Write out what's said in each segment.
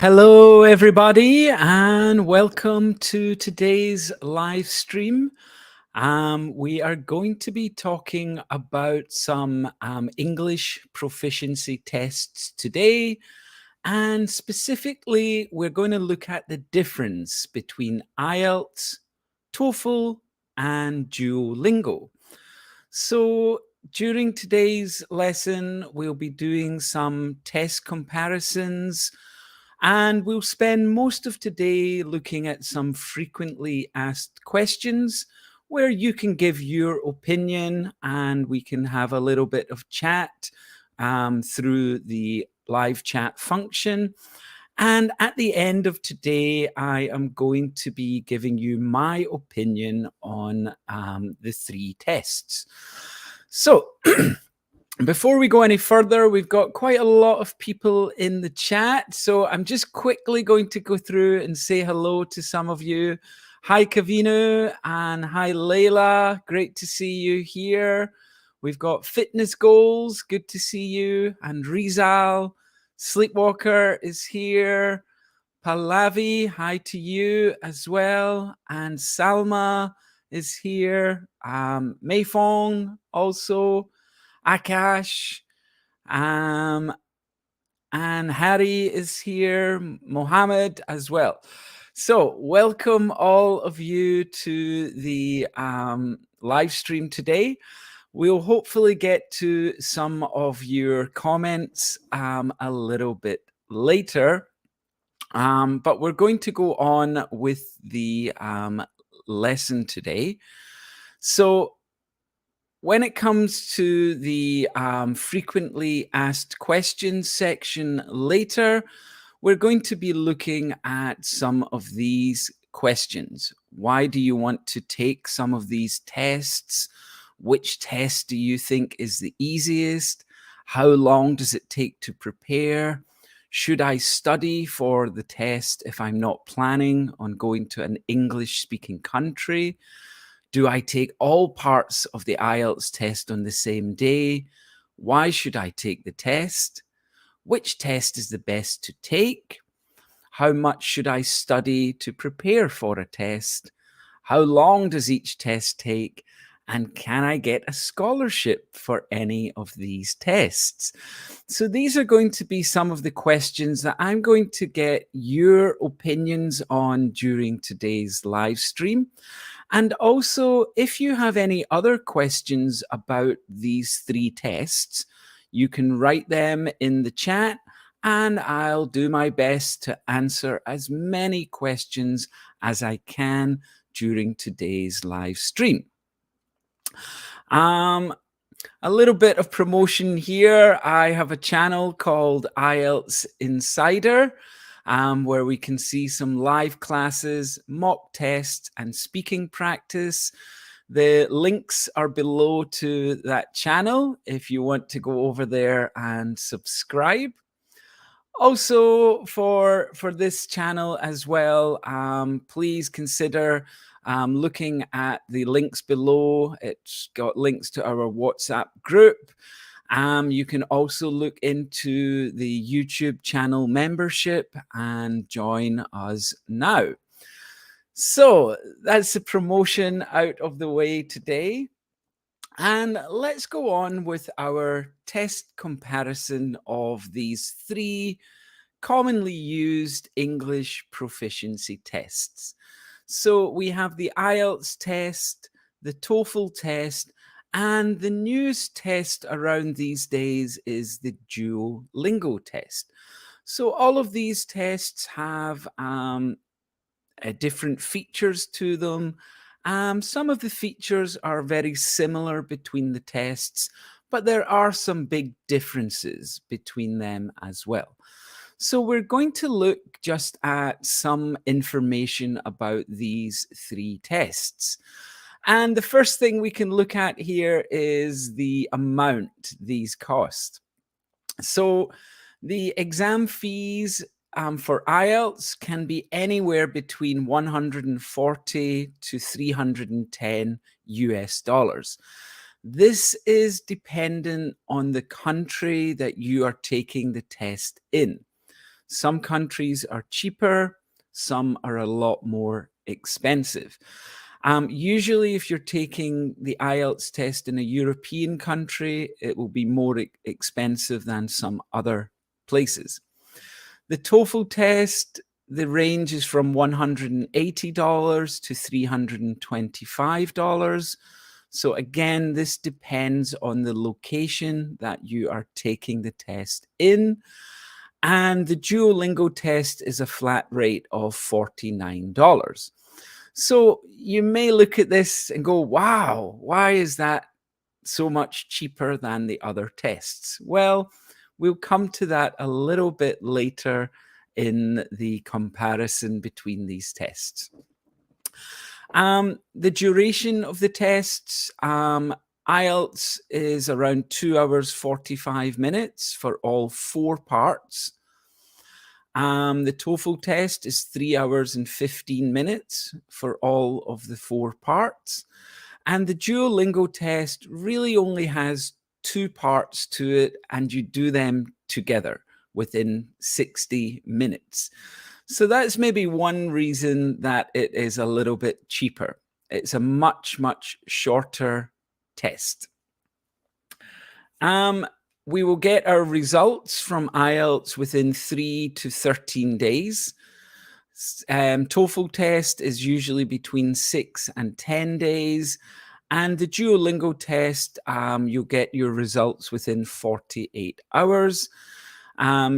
Hello, everybody, and welcome to today's live stream. We are going to be talking about some English proficiency tests today, and specifically, we're going to look at the difference between IELTS, TOEFL, and Duolingo. So, during today's lesson, we'll be doing some test comparisons. And we'll spend most of today looking at some frequently asked questions where you can give your opinion and we can have a little bit of chat through the live chat function. And at the end of today, I am going to be giving you my opinion on the three tests. So, before we go any further, we've got quite a lot of people in the chat. So I'm just quickly going to go through and say hello to some of you. Hi, Kavinu, and hi, Layla. Great to see you here. We've got Fitness Goals. Good to see you. And Rizal. Sleepwalker is here. Pallavi, hi to you as well. And Salma is here. Meifong also. Akash, and Harry is here, Mohammed as well. So welcome all of you to the live stream today. We'll hopefully get to some of your comments a little bit later, but we're going to go on with the lesson today. So when it comes to the frequently asked questions section later, we're going to be looking at some of these questions. Why do you want to take some of these tests? Which test do you think is the easiest? How long does it take to prepare? Should I study for the test if I'm not planning on going to an English-speaking country? Do I take all parts of the IELTS test on the same day? Why should I take the test? Which test is the best to take? How much should I study to prepare for a test? How long does each test take? And can I get a scholarship for any of these tests? So these are going to be some of the questions that I'm going to get your opinions on during today's live stream. And also, if you have any other questions about these three tests, you can write them in the chat and I'll do my best to answer as many questions as I can during today's live stream. A little bit of promotion here. I have a channel called IELTS Insider, where we can see some live classes, mock tests, and speaking practice. The links are below to that channel if you want to go over there and subscribe. Also, for this channel as well, please consider looking at the links below. It's got links to our WhatsApp group. You can also look into the YouTube channel membership and join us now. So that's the promotion out of the way today. And let's go on with our test comparison of these three commonly used English proficiency tests. So we have the IELTS test, the TOEFL test, and the newest test around these days is the Duolingo test. So all of these tests have different features to them. Some of the features are very similar between the tests, but there are some big differences between them as well. So we're going to look just at some information about these three tests. And the first thing we can look at here is the amount these cost. So the exam fees for IELTS can be anywhere between 140 to 310 US dollars. This is dependent on the country that you are taking the test in. Some countries are cheaper, some are a lot more expensive. Usually, if you're taking the IELTS test in a European country, it will be more expensive than some other places. The TOEFL test, the range is from $180 to $325. So again, this depends on the location that you are taking the test in. And the Duolingo test is a flat rate of $49. So you may look at this and go, wow, why is that so much cheaper than the other tests? Well, we'll come to that a little bit later in the comparison between these tests. The duration of the tests, IELTS is around 2 hours 45 minutes for all 4 parts. The TOEFL test is 3 hours and 15 minutes for all of the 4 parts. And the Duolingo test really only has 2 parts to it, and you do them together within 60 minutes. So that's maybe one reason that it is a little bit cheaper. It's a much, much shorter test. We will get our results from IELTS within 3 to 13 days. TOEFL test is usually between 6 and 10 days. And the Duolingo test, you'll get your results within 48 hours.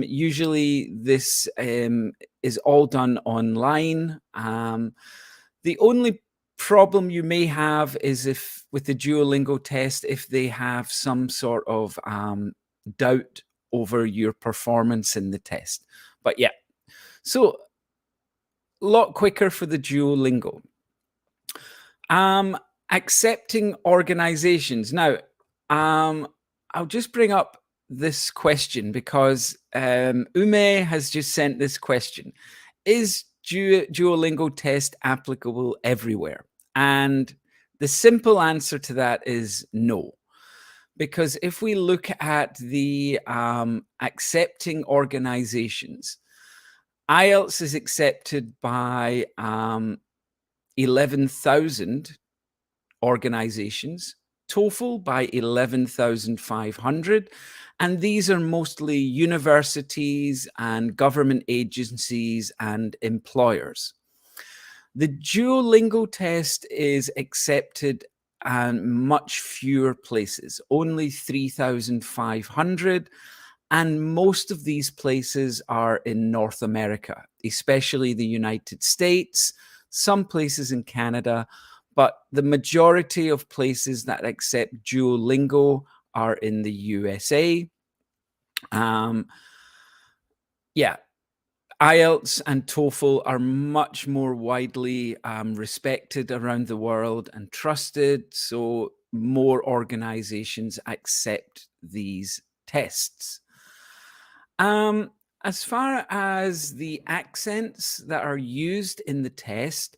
Usually this is all done online. The only problem you may have is if with the Duolingo test, if they have some sort of doubt over your performance in the test. But yeah, so a lot quicker for the Duolingo. Accepting organizations. Now, I'll just bring up this question because Ume has just sent this question. Is Duolingo test applicable everywhere? And the simple answer to that is no. Because if we look at the accepting organizations, IELTS is accepted by 11,000 organizations, TOEFL by 11,500, and these are mostly universities and government agencies and employers. The Duolingo test is accepted in much fewer places, only 3,500, and most of these places are in North America, especially the United States, some places in Canada, but the majority of places that accept Duolingo are in the USA. IELTS and TOEFL are much more widely respected around the world and trusted, so more organizations accept these tests. As far as the accents that are used in the test,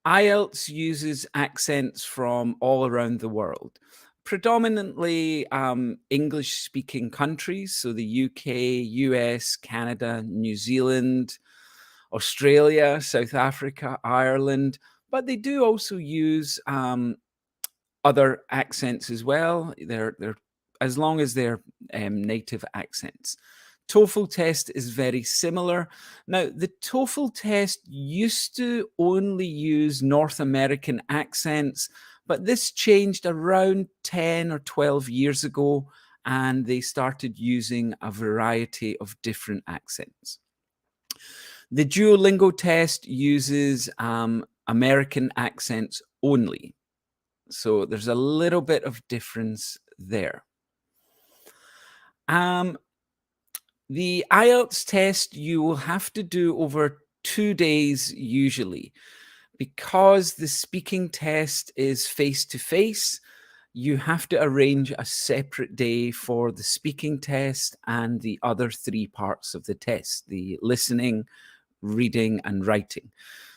IELTS uses accents from all around the world, predominantly English-speaking countries, so the UK, US, Canada, New Zealand, Australia, South Africa, Ireland, but they do also use other accents as well. They're as long as they're native accents. TOEFL test is very similar. Now, the TOEFL test used to only use North American accents, but this changed around 10 or 12 years ago, and they started using a variety of different accents. The Duolingo test uses American accents only. So there's a little bit of difference there. The IELTS test you will have to do over 2 days usually. Because the speaking test is face-to-face, you have to arrange a separate day for the speaking test and the other 3 parts of the test, the listening, reading, and writing.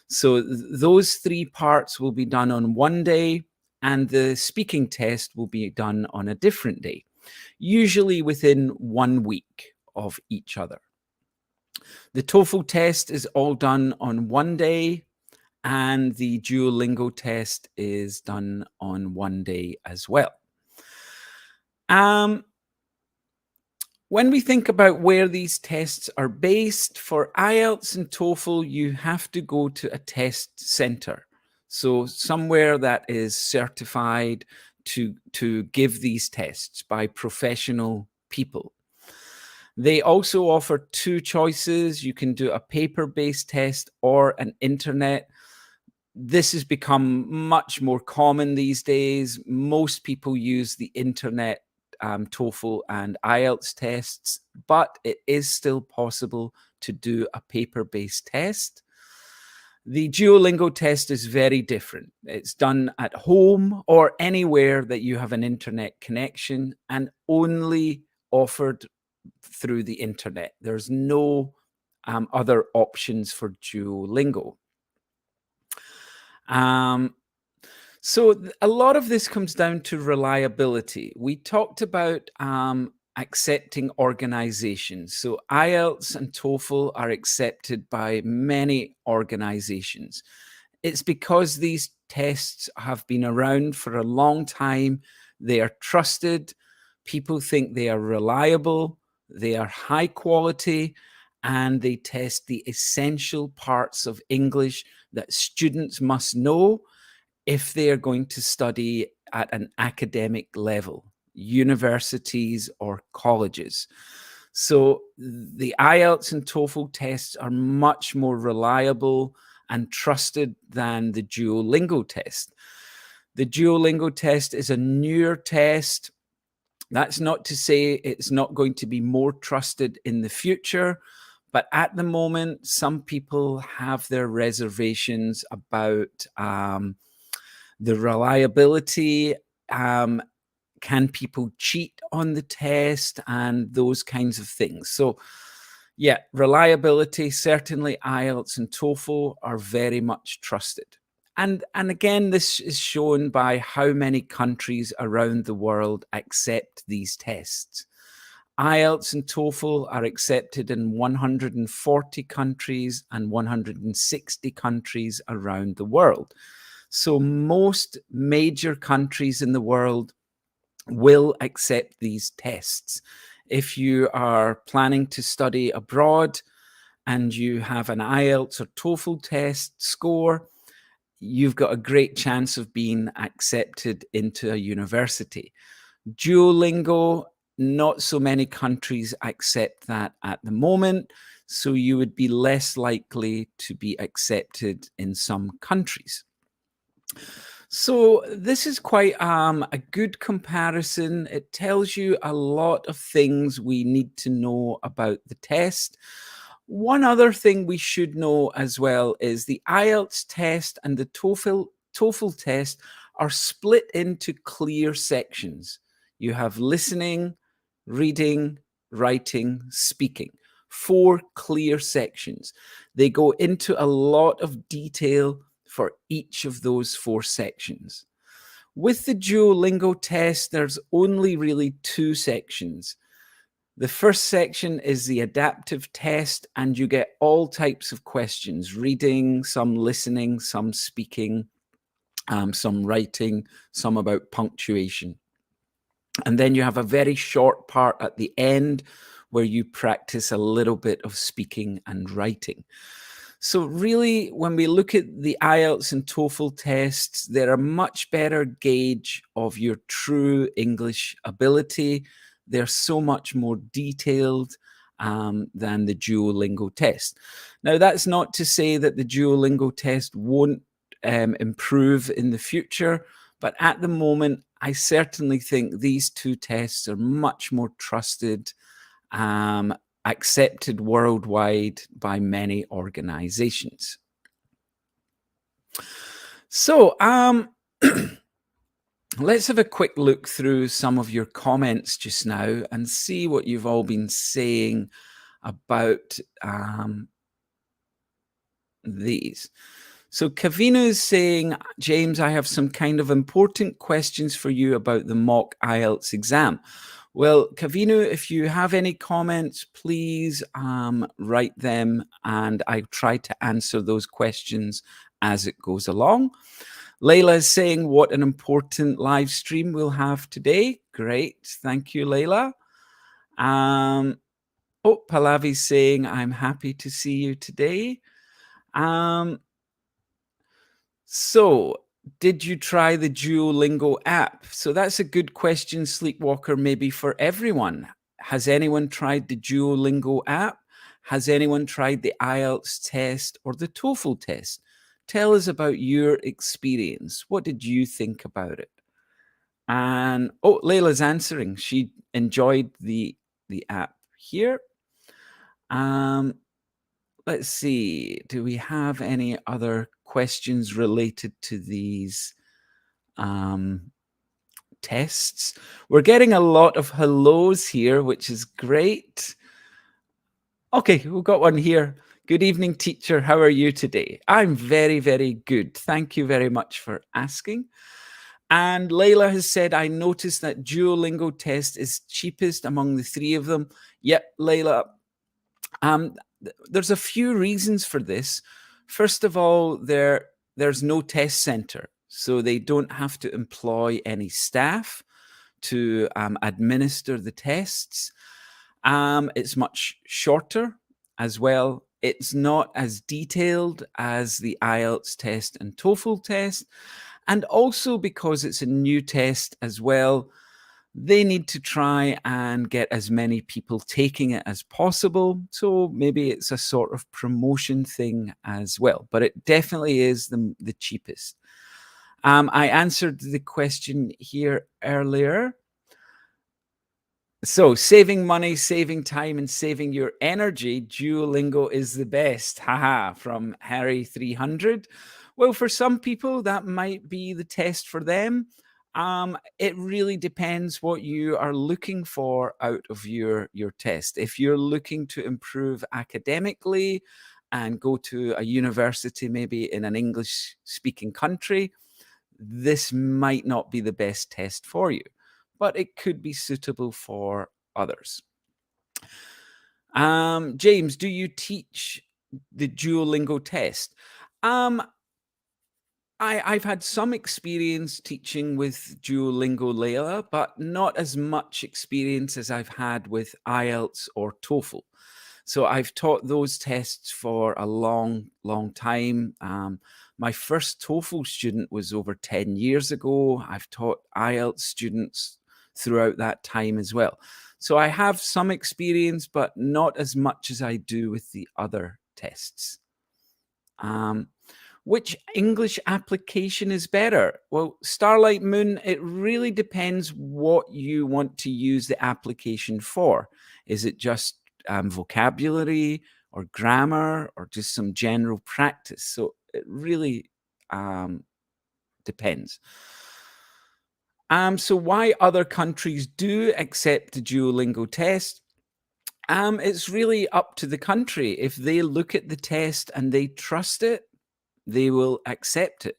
So those 3 parts will be done on one day, and the speaking test will be done on a different day, usually within 1 week of each other. The TOEFL test is all done on one day, and the Duolingo test is done on one day as well. When we think about where these tests are based, for IELTS and TOEFL, you have to go to a test center. So somewhere that is certified to give these tests by professional people. They also offer two choices. You can do a paper-based test or an internet. This has become much more common these days. Most people use the internet TOEFL and IELTS tests, but it is still possible to do a paper-based test. The Duolingo test is very different. It's done at home or anywhere that you have an internet connection and only offered through the internet. There's no other options for Duolingo. So a lot of this comes down to reliability. We talked about accepting organizations. So IELTS and TOEFL are accepted by many organizations. It's because these tests have been around for a long time. They are trusted. People think they are reliable. They are high quality, and they test the essential parts of English that students must know if they are going to study at an academic level, universities or colleges. So the IELTS and TOEFL tests are much more reliable and trusted than the Duolingo test. The Duolingo test is a newer test. That's not to say it's not going to be more trusted in the future, but at the moment, some people have their reservations about the reliability. Can people cheat on the test and those kinds of things? So yeah, reliability, certainly IELTS and TOEFL are very much trusted. And again, this is shown by how many countries around the world accept these tests. IELTS and TOEFL are accepted in 140 countries and 160 countries around the world. So most major countries in the world will accept these tests. If you are planning to study abroad and you have an IELTS or TOEFL test score, you've got a great chance of being accepted into a university. Duolingo, not so many countries accept that at the moment, so you would be less likely to be accepted in some countries. So this is quite a good comparison. It tells you a lot of things we need to know about the test. One other thing we should know as well is the IELTS test and the TOEFL test are split into clear sections. You have listening, reading, writing, speaking. 4 clear sections. They go into a lot of detail for each of those 4 sections. With the Duolingo test, there's only really 2 sections. The first section is the adaptive test, and you get all types of questions, reading, some listening, some speaking, some writing, some about punctuation. And then you have a very short part at the end where you practice a little bit of speaking and writing. So really, when we look at the IELTS and TOEFL tests, they're a much better gauge of your true English ability. They're so much more detailed than the Duolingo test. Now, that's not to say that the Duolingo test won't improve in the future, but at the moment, I certainly think these 2 tests are much more trusted, accepted worldwide by many organizations. So, let's have a quick look through some of your comments just now and see what you've all been saying about these. So Kavina is saying, James, I have some kind of important questions for you about the mock IELTS exam. Well, Kavinu, if you have any comments, please write them and I try to answer those questions as it goes along. Layla is saying, what an important live stream we'll have today. Great. Thank you, Layla. Pallavi's saying, I'm happy to see you today. So, did you try the Duolingo app? So that's a good question, Sleepwalker, maybe for everyone. Has anyone tried the Duolingo app? Has anyone tried the IELTS test or the TOEFL test? Tell us about your experience. What did you think about it? And Layla's answering. She enjoyed the app here. Let's see. Do we have any other questions related to these tests? We're getting a lot of hellos here, which is great. Okay, we've got one here. Good evening, teacher. How are you today? I'm very, very good. Thank you very much for asking. And Layla has said, I noticed that Duolingo test is cheapest among the three of them. Yep, Layla. There's a few reasons for this. First of all, there's no test center, so they don't have to employ any staff to administer the tests. It's much shorter as well. It's not as detailed as the IELTS test and TOEFL test. And also because it's a new test as well, they need to try and get as many people taking it as possible. So maybe it's a sort of promotion thing as well, but it definitely is the cheapest. I answered the question here earlier. So saving money, saving time, and saving your energy, Duolingo is the best. Haha, from Harry 300. Well, for some people, that might be the test for them. It really depends what you are looking for out of your test. If you're looking to improve academically and go to a university, maybe in an English-speaking country, this might not be the best test for you, but it could be suitable for others. James, do you teach the Duolingo test? I've had some experience teaching with Duolingo, Layla, but not as much experience as I've had with IELTS or TOEFL. So I've taught those tests for a long, long time. My first TOEFL student was over 10 years ago. I've taught IELTS students throughout that time as well. So I have some experience, but not as much as I do with the other tests. Which English application is better? Well, Starlight Moon, it really depends what you want to use the application for. Is it just vocabulary or grammar or just some general practice? So it really depends. So why other countries do accept the Duolingo test? It's really up to the country. If they look at the test and they trust it, they will accept it.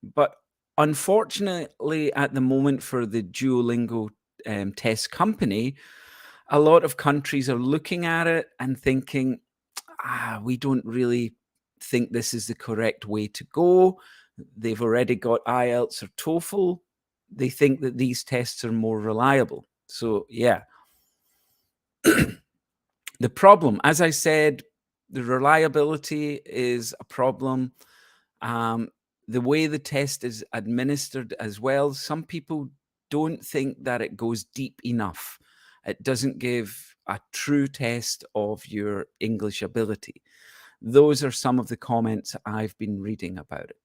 But unfortunately, at the moment for the Duolingo test company, a lot of countries are looking at it and thinking, we don't really think this is the correct way to go. They've already got IELTS or TOEFL. They think that these tests are more reliable. So, yeah. The problem, as I said, the reliability is a problem. The way the test is administered as well, some people don't think that it goes deep enough. It doesn't give a true test of your English ability. Those are some of the comments I've been reading about it.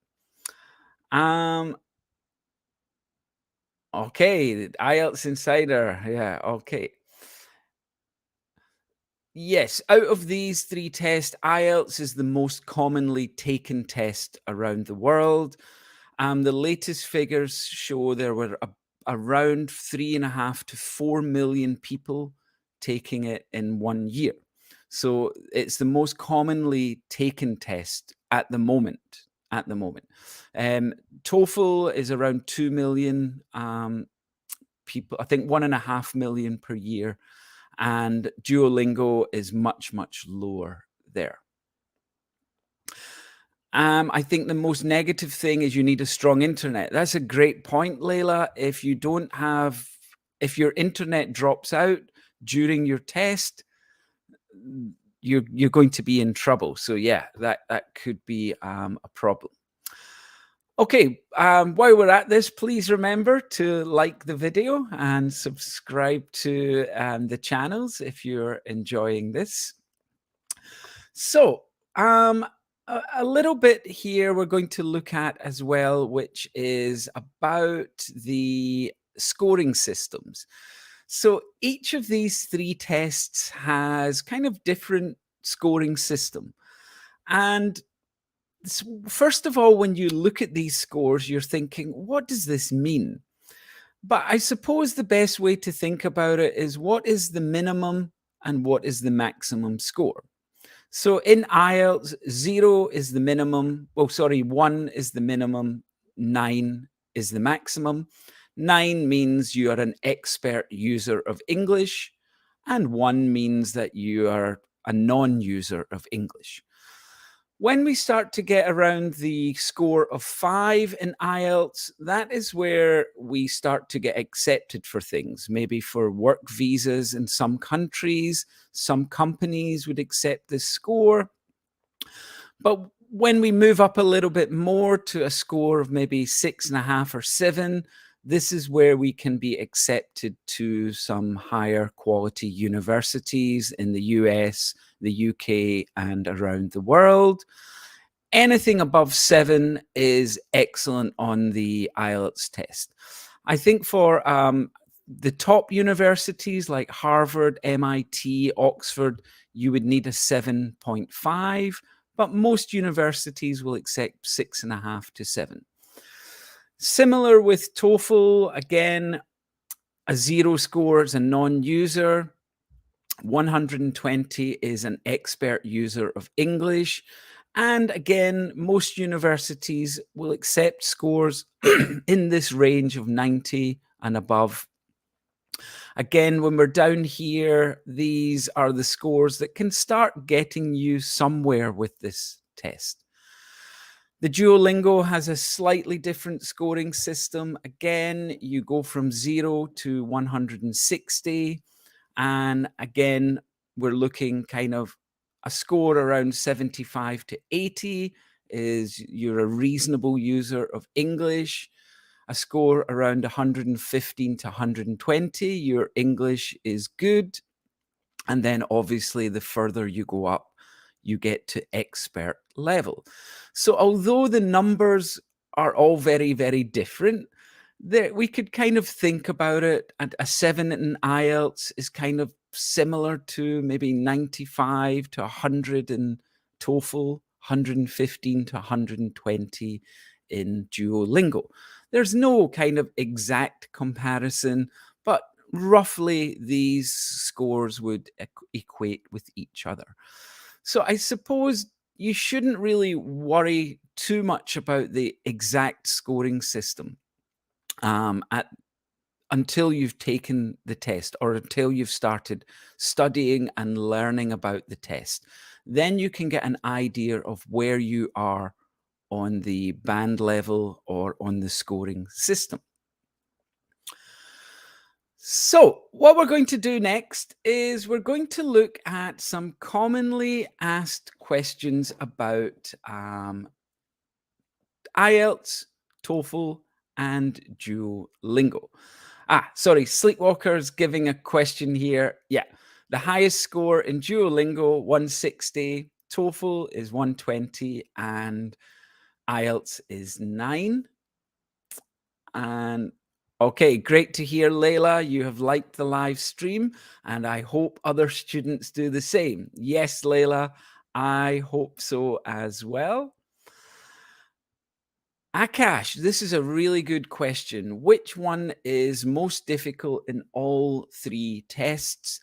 Okay, IELTS Insider. Yeah, okay. Yes, out of these three tests, IELTS is the most commonly taken test around the world. The latest figures show there were around 3.5 to 4 million people taking it in 1 year. So it's the most commonly taken test at the moment. TOEFL is around 2 million people, I think 1.5 million per year, and Duolingo is much, much lower there. I think the most negative thing is you need a strong internet. That's a great point, Layla. If your internet drops out during your test, you're going to be in trouble. So yeah, that could be a problem. Okay, while we're at this, please remember to like the video and subscribe to the channels if you're enjoying this. So, a little bit here we're going to look at as well, which is about the scoring systems. So each of these three tests has kind of different scoring system. And first of all, when you look at these scores, you're thinking, what does this mean? But I suppose the best way to think about it is what is the minimum and what is the maximum score? So in IELTS, 0 is the minimum. Oh, sorry, 1 is the minimum, 9 is the maximum. 9 means you are an expert user of English, and 1 means that you are a non-user of English. When we start to get around the score of 5 in IELTS, that is where we start to get accepted for things, maybe for work visas in some countries. Some companies would accept this score. But when we move up a little bit more to a score of maybe 6.5 or 7, this is where we can be accepted to some higher quality universities in the US, the UK, and around the world. Anything above 7 is excellent on the IELTS test. I think for the top universities like Harvard, MIT, Oxford, you would need a 7.5, but most universities will accept 6.5 to 7. Similar with TOEFL, again, a 0 score is a non-user. 120 is an expert user of English. And again, most universities will accept scores in this range of 90 and above. Again, when we're down here, these are the scores that can start getting you somewhere with this test. The Duolingo has a slightly different scoring system. Again, you go from 0 to 160. And again, we're looking kind of a score around 75 to 80 is you're a reasonable user of English. A score around 115 to 120, your English is good. And then obviously the further you go up, you get to expert level. So although the numbers are all very, very different, we could kind of think about it. And a 7 in IELTS is kind of similar to maybe 95 to 100 in TOEFL, 115 to 120 in Duolingo. There's no kind of exact comparison, but roughly these scores would equate with each other. So I suppose you shouldn't really worry too much about the exact scoring system until you've taken the test or until you've started studying and learning about the test. Then you can get an idea of where you are on the band level or on the scoring system. So what we're going to do next is we're going to look at some commonly asked questions about IELTS, TOEFL, and Duolingo. Sorry, Sleepwalker's giving a question here. Yeah, the highest score in Duolingo, 160, TOEFL is 120, and IELTS is 9. And okay, great to hear, Layla. You have liked the live stream, and I hope other students do the same. Yes, Layla, I hope so as well. Akash, this is a really good question. Which one is most difficult in all three tests?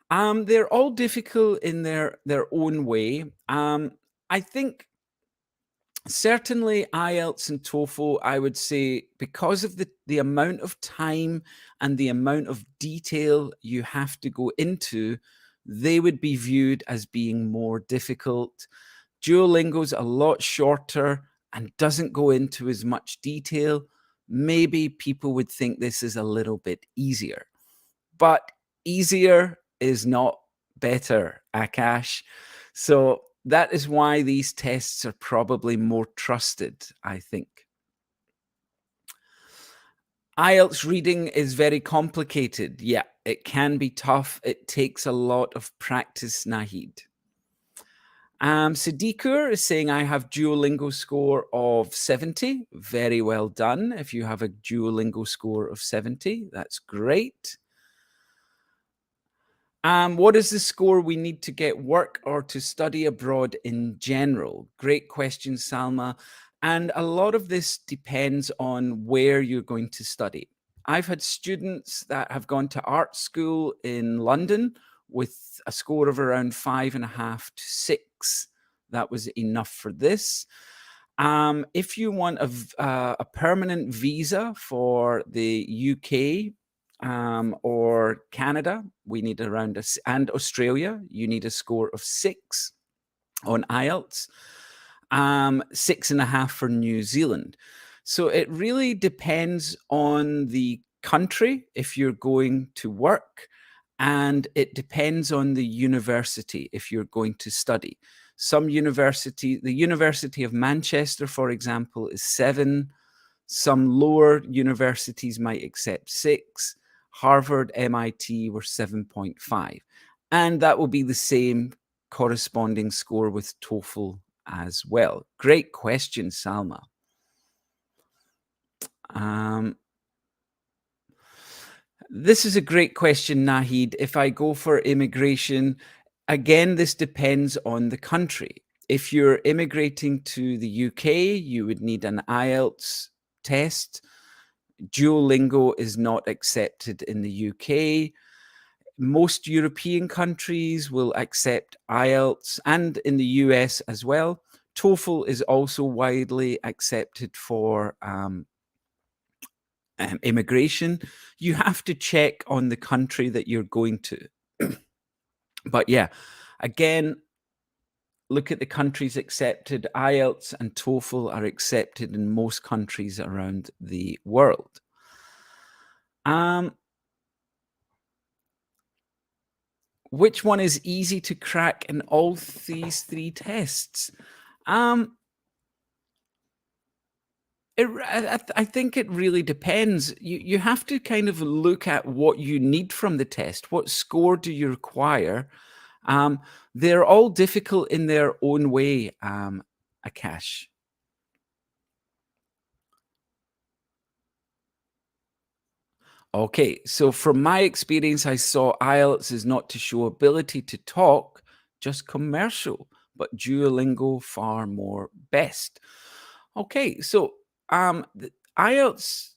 They're all difficult in their own way. I think Certainly, IELTS and TOEFL, I would say, because of the amount of time and the amount of detail you have to go into, they would be viewed as being more difficult. Duolingo's a lot shorter and doesn't go into as much detail. Maybe people would think this is a little bit easier, but easier is not better, Akash. So that is why these tests are probably more trusted, I think. IELTS reading is very complicated. Yeah, it can be tough. It takes a lot of practice, Nahid. Sadikur is saying, I have Duolingo score of 70. Very well done. If you have a Duolingo score of 70, that's great. What is the score we need to get work or to study abroad in general? Great question, Salma. And a lot of this depends on where you're going to study. I've had students that have gone to art school in London with a score of around 5.5 to 6. That was enough for this. If you want a permanent visa for the UK or Canada, we need around and Australia, you need a score of 6 on IELTS, 6.5 for New Zealand. So it really depends on the country if you're going to work, and it depends on the university if you're going to study. Some university, the University of Manchester, for example, is 7. Some lower universities might accept 6. Harvard, MIT were 7.5. And that will be the same corresponding score with TOEFL as well. Great question, Salma. This is a great question, Nahid. If I go for immigration, again, this depends on the country. If you're immigrating to the UK, you would need an IELTS test. Duolingo is not accepted in the UK. Most European countries will accept IELTS, and in the US as well. TOEFL is also widely accepted for immigration. You have to check on the country that you're going to. But yeah, again, look at the countries accepted. IELTS and TOEFL are accepted in most countries around the world. Which one is easy to crack in all these 3 tests? I think it really depends. You have to kind of look at what you need from the test. What score do you require? They're all difficult in their own way, Akash. Okay, so from my experience, I saw IELTS is not to show ability to talk, just commercial, but Duolingo far more best. Okay, so the IELTS,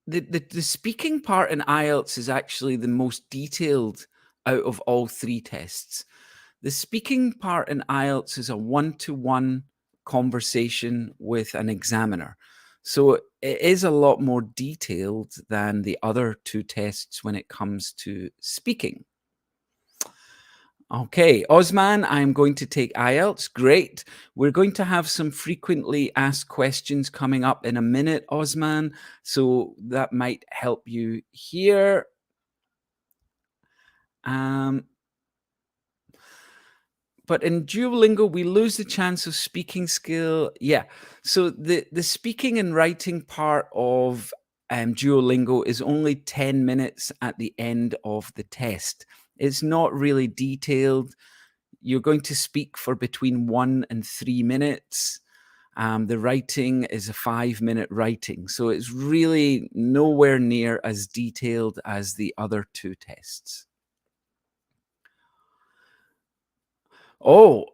the speaking part in IELTS is actually the most detailed out of all 3 tests. The speaking part in IELTS is a one-to-one conversation with an examiner. So it is a lot more detailed than the other 2 tests when it comes to speaking. Okay, Osman, I'm going to take IELTS. Great. We're going to have some frequently asked questions coming up in a minute, Osman. So that might help you here. But in Duolingo, we lose the chance of speaking skill. Yeah. So the speaking and writing part of Duolingo is only 10 minutes at the end of the test. It's not really detailed. You're going to speak for between 1 and 3 minutes. The writing is a 5-minute writing. So it's really nowhere near as detailed as the other 2 tests. Oh,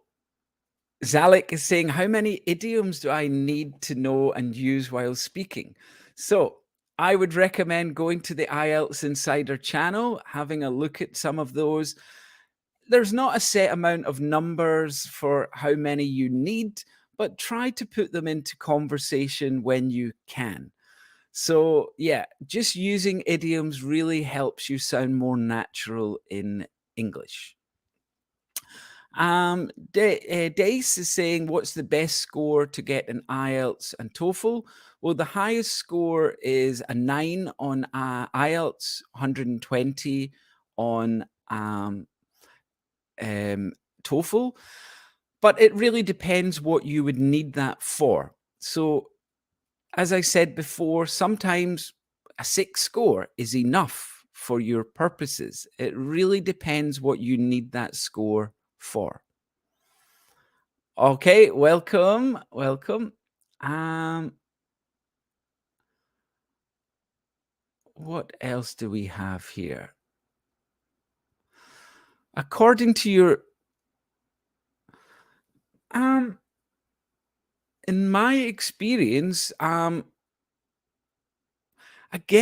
Zalek is saying, how many idioms do I need to know and use while speaking? So I would recommend going to the IELTS Insider channel, having a look at some of those. There's not a set amount of numbers for how many you need, but try to put them into conversation when you can. So, yeah, just using idioms really helps you sound more natural in English. Dace is saying, what's the best score to get in IELTS and TOEFL? Well, the highest score is a 9 on IELTS, 120 on um, TOEFL, but it really depends what you would need that for. So, as I said before, sometimes a 6 score is enough for your purposes. It really depends what you need that score for. Okay, welcome, welcome. Um, what else do we have here? According to your um in my experience, again,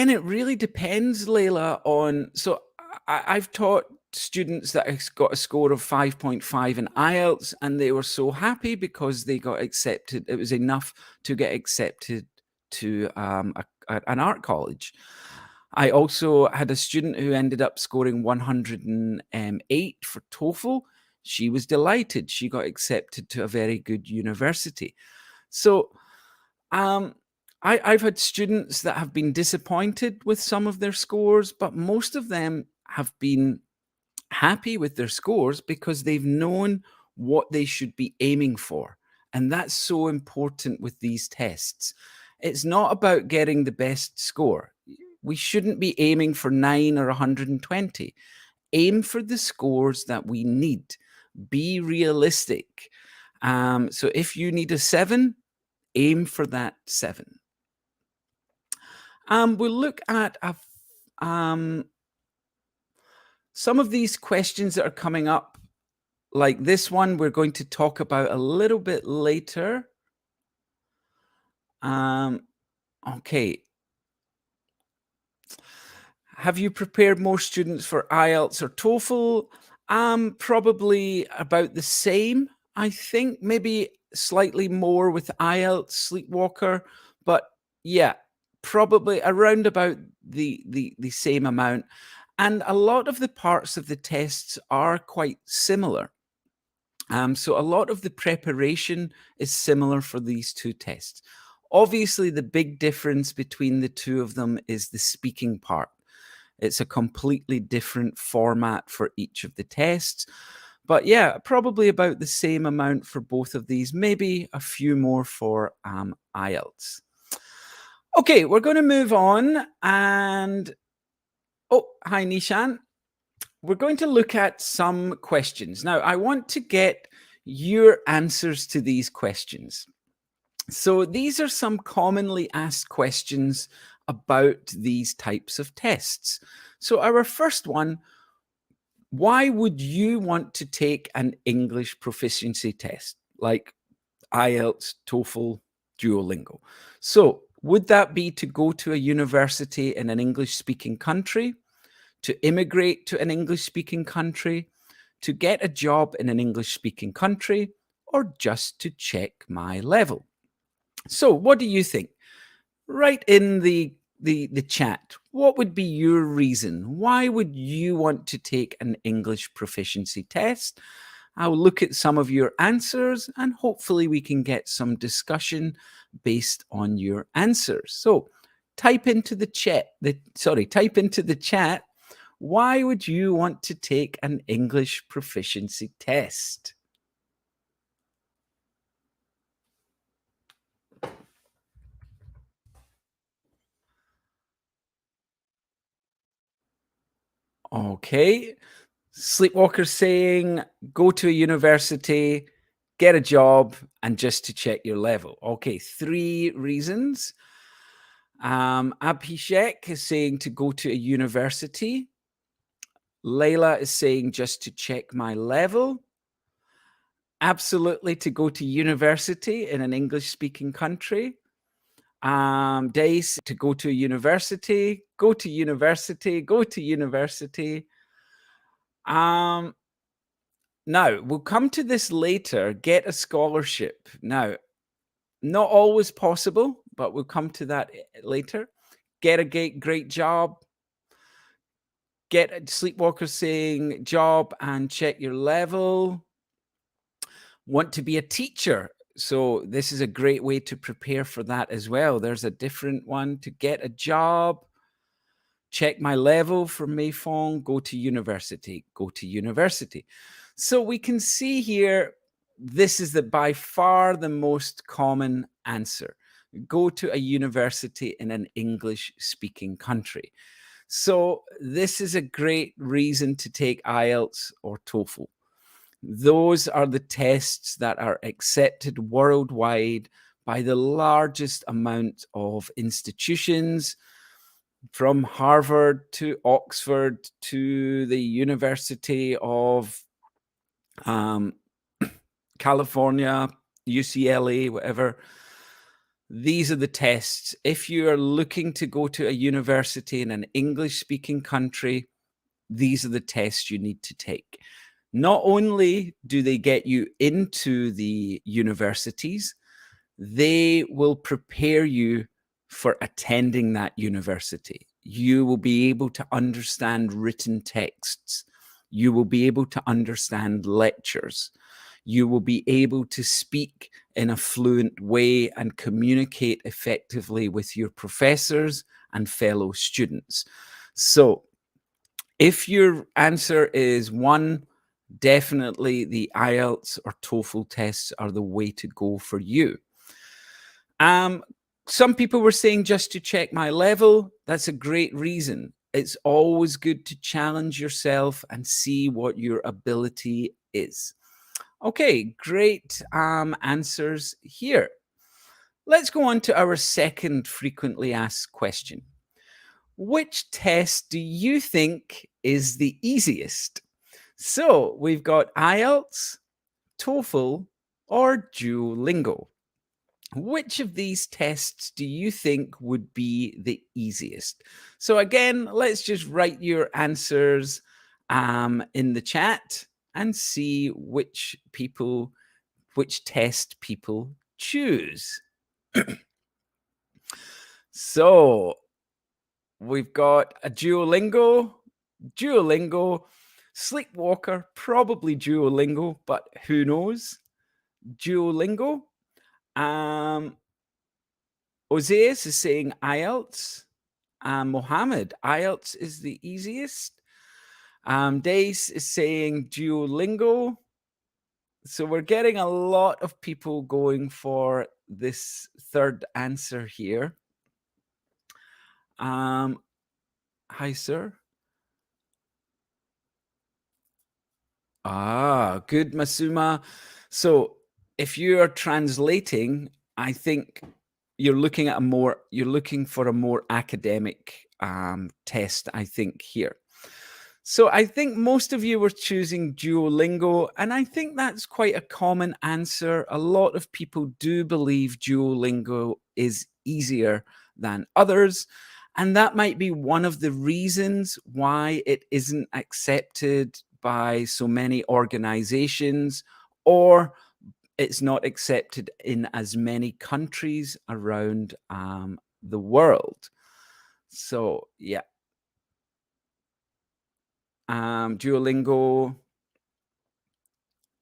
it really depends, Layla, on I've taught students that has got a score of 5.5 in IELTS, and they were so happy because they got accepted. It was enough to get accepted to an art college. I also had a student who ended up scoring 108 for TOEFL. She was delighted. She got accepted to a very good university. So um, I've had students that have been disappointed with some of their scores, but most of them have been happy with their scores because they've known what they should be aiming for. And that's so important with these tests. It's not about getting the best score. We shouldn't be aiming for 9 or 120. Aim for the scores that we need. Be realistic. So if you need a 7, aim for that 7. We'll look at um, some of these questions that are coming up, like this one, we're going to talk about a little bit later. Okay. Have you prepared more students for IELTS or TOEFL? Probably about the same, I think. Maybe slightly more with IELTS, Sleepwalker, but yeah, probably around about the same amount. And a lot of the parts of the tests are quite similar. So a lot of the preparation is similar for these two tests. Obviously, the big difference between the two of them is the speaking part. It's a completely different format for each of the tests. But yeah, probably about the same amount for both of these, maybe a few more for IELTS. Okay, we're going to move on. And oh, hi, Nishan. We're going to look at some questions. Now, I want to get your answers to these questions. So, these are some commonly asked questions about these types of tests. So, our first one, why would you want to take an English proficiency test like IELTS, TOEFL, Duolingo? So, would that be to go to a university in an English speaking country, to immigrate to an English speaking country, to get a job in an English speaking country, or just to check my level? So, what do you think? Write in the chat. What would be your reason? Why would you want to take an English proficiency test? I'll look at some of your answers and hopefully we can get some discussion based on your answers. So, type into the type into the chat. Why would you want to take an English proficiency test? Okay. Sleepwalker saying go to a university, get a job, and just to check your level. Okay, 3 reasons. Abhishek is saying to go to a university. Layla is saying just to check my level. Absolutely to go to university in an English speaking country. Dace to go to a university, go to university, go to university. Um, Now, we'll come to this later. Get a scholarship. Now, not always possible, but we'll come to that later. Get a great job. Get a sleepwalker saying job and check your level. Want to be a teacher. So this is a great way to prepare for that as well. There's a different one to get a job, check my level for Mayfong, go to university, go to university. So we can see here, this is the by far the most common answer. Go to a university in an English speaking country. So this is a great reason to take IELTS or TOEFL. Those are the tests that are accepted worldwide by the largest amount of institutions, from Harvard to Oxford to the University of um, California, UCLA, whatever. These are the tests. If you are looking to go to a university in an English speaking country, these are the tests you need to take. Not only do they get you into the universities, they will prepare you for attending that university. You will be able to understand written texts. You will be able to understand lectures. You will be able to speak in a fluent way and communicate effectively with your professors and fellow students. So, if your answer is one, definitely the IELTS or TOEFL tests are the way to go for you. Um, some people were saying just to check my level. That's a great reason. It's always good to challenge yourself and see what your ability is. Okay, great answers here. Let's go on to our second frequently asked question. Which test do you think is the easiest? So we've got IELTS, TOEFL, or Duolingo. Which of these tests do you think would be the easiest? So again, let's just write your answers in the chat and see which test people choose. So we've got a Duolingo, Sleepwalker, probably Duolingo, but who knows? Duolingo. Oseas is saying IELTS. Mohammed, IELTS is the easiest. Dace is saying Duolingo. So we're getting a lot of people going for this third answer here. Hi, sir. Good, Masuma. So if you are translating, I think you're looking for a more academic test, I think, here. So I think most of you were choosing Duolingo, and I think that's quite a common answer. A lot of people do believe Duolingo is easier than others, and that might be one of the reasons why it isn't accepted by so many organizations, or it's not accepted in as many countries around the world. So yeah. Duolingo.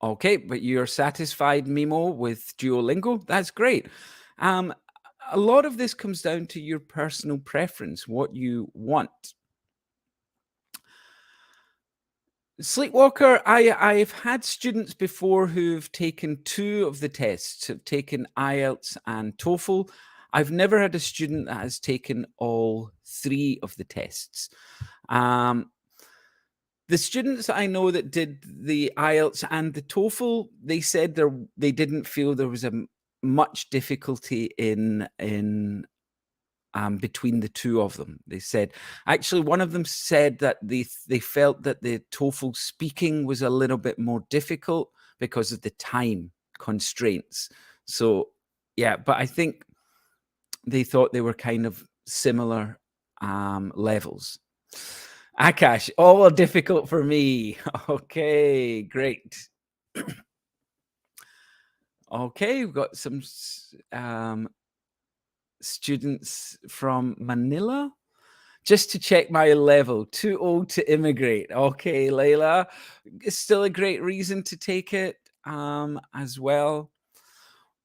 Okay, but you're satisfied, Mimo, with Duolingo? That's great. Um, a lot of this comes down to your personal preference, what you want. Sleepwalker, I've had students before who've taken two of the tests, have taken IELTS and TOEFL. I've never had a student that has taken all three of the tests. The students I know that did the IELTS and the TOEFL, they said they didn't feel there was much difficulty in between the two of them. They said, actually, one of them said that they felt that the TOEFL speaking was a little bit more difficult because of the time constraints. So yeah, but I think they thought they were kind of similar levels. Akash, all are difficult for me. Okay, great. Okay, we've got some students from Manila. Just to check my level, too old to immigrate. Okay, Layla, it's still a great reason to take it as well.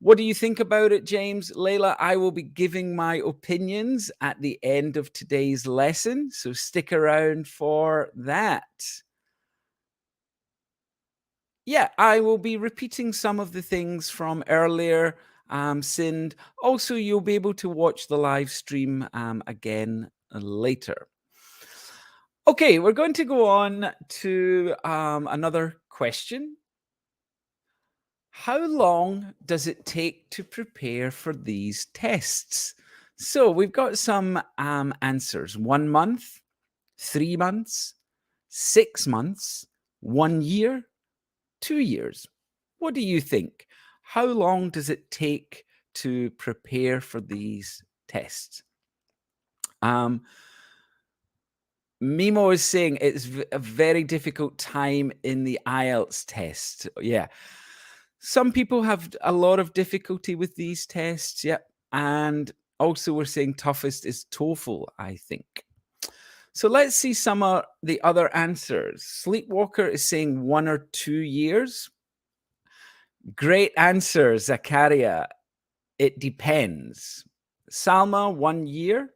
What do you think about it, James? Layla, I will be giving my opinions at the end of today's lesson, so stick around for that. Yeah, I will be repeating some of the things from earlier, Sind. Also, you'll be able to watch the live stream again later. Okay, we're going to go on to another question. How long does it take to prepare for these tests? So we've got some answers: 1 month, 3 months, 6 months, 1 year, 2 years. What do you think? How long does it take to prepare for these tests? Mimo is saying it's a very difficult time in the IELTS test. Yeah. Some people have a lot of difficulty with these tests. Yeah. And also, we're saying toughest is TOEFL, I think. So let's see some of the other answers. Sleepwalker is saying 1 or 2 years. Great answer, Zakaria. It depends. Salma, 1 year.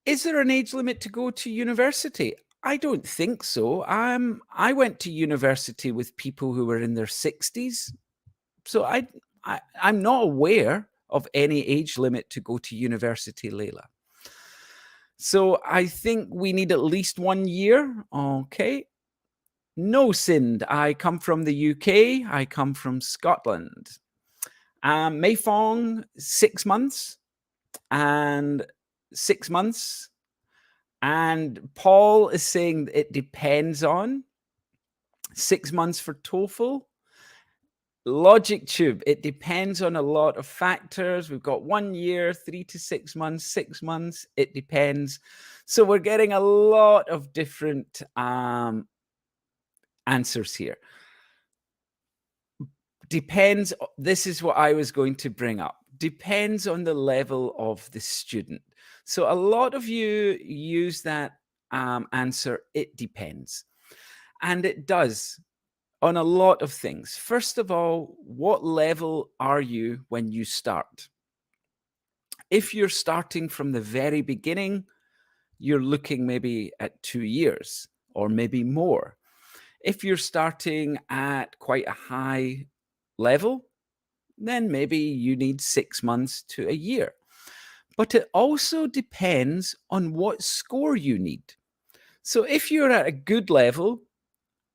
Is there an age limit to go to university? I don't think so. I went to university with people who were in their 60s. So I'm not aware of any age limit to go to university, Layla. So I think we need at least 1 year. Okay. No, Sind. I come from the UK. I come from Scotland. Mei Fong, 6 months. And 6 months. And Paul is saying it depends on 6 months for TOEFL. Logic Tube, it depends on a lot of factors. We've got 1 year, 3 to 6 months, 6 months. It depends. So we're getting a lot of different answers here. Depends. This is what I was going to bring up. Depends on the level of the student. So a lot of you use that answer, it depends. And it does on a lot of things. First of all, what level are you when you start? If you're starting from the very beginning, you're looking maybe at 2 years or maybe more. If you're starting at quite a high level, then maybe you need 6 months to a year. But it also depends on what score you need. So if you're at a good level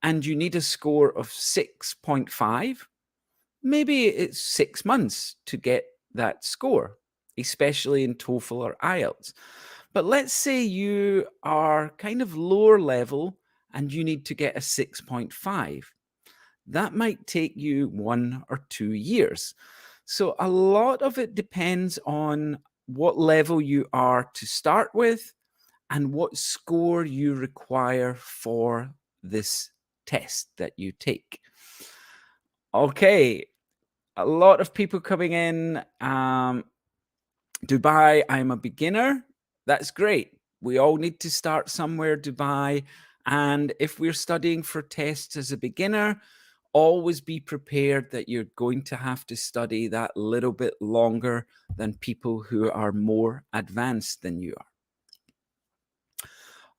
and you need a score of 6.5, maybe it's 6 months to get that score, especially in TOEFL or IELTS. But let's say you are kind of lower level and you need to get a 6.5. That might take you 1 or 2 years. So a lot of it depends on what level you are to start with and what score you require for this test that you take. Okay, a lot of people coming in. Dubai, I'm a beginner. That's great. We all need to start somewhere, Dubai. And if we're studying for tests as a beginner, always be prepared that you're going to have to study that little bit longer than people who are more advanced than you are.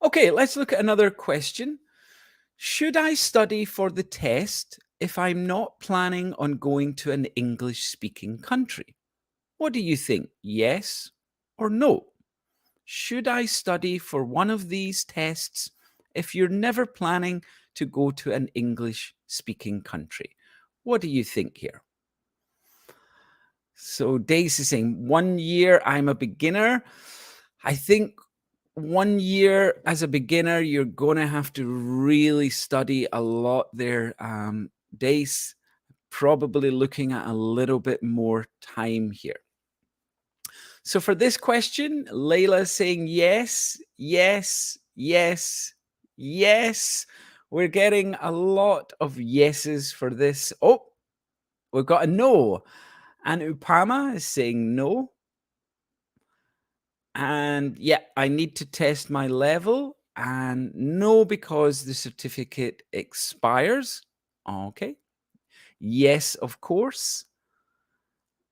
Okay, let's look at another question. Should I study for the test if I'm not planning on going to an English-speaking country? What do you think? Yes or no? Should I study for one of these tests if you're never planning to go to an English-speaking country? What do you think here? So Daisy is saying 1 year, I'm a beginner. I think 1 year as a beginner, you're going to have to really study a lot there. Dace, probably looking at a little bit more time here. So for this question, Layla is saying yes, yes, yes, yes. We're getting a lot of yeses for this. Oh, we've got a no. And Upama is saying no. And yeah, I need to test my level. And no, because the certificate expires. Okay. Yes, of course.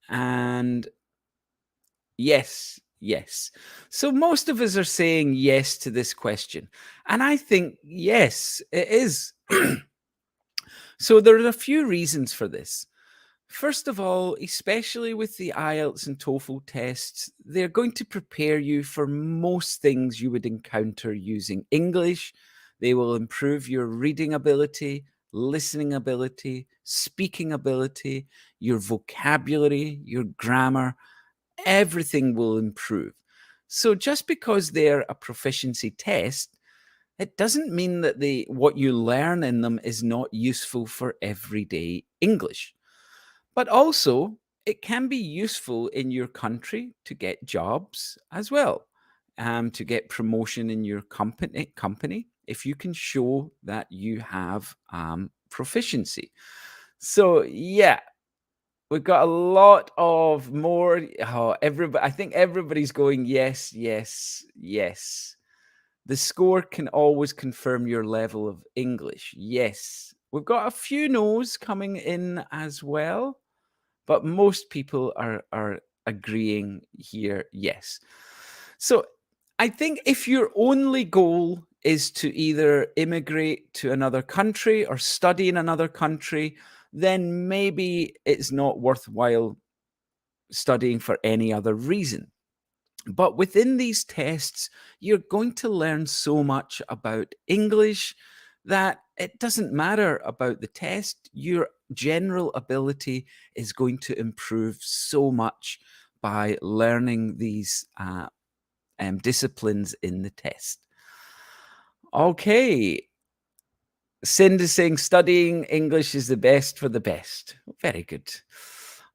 And yes, yes. So most of us are saying yes to this question. And I think, yes, it is. So there are a few reasons for this. First of all, especially with the IELTS and TOEFL tests, they're going to prepare you for most things you would encounter using English. They will improve your reading ability, listening ability, speaking ability, your vocabulary, your grammar. Everything will improve. So just because they're a proficiency test, it doesn't mean that what you learn in them is not useful for everyday English. But also, it can be useful in your country to get jobs as well, to get promotion in your company if you can show that you have proficiency. So yeah, we've got a lot of more. Oh, everybody, I think everybody's going yes, yes, yes. The score can always confirm your level of English. Yes. We've got a few no's coming in as well, but most people are agreeing here, yes. So I think if your only goal is to either immigrate to another country or study in another country, then maybe it's not worthwhile studying for any other reason. But within these tests, you're going to learn so much about English that it doesn't matter about the test. Your general ability is going to improve so much by learning these disciplines in the test. Okay. Cindy saying studying English is the best for the best. Very good.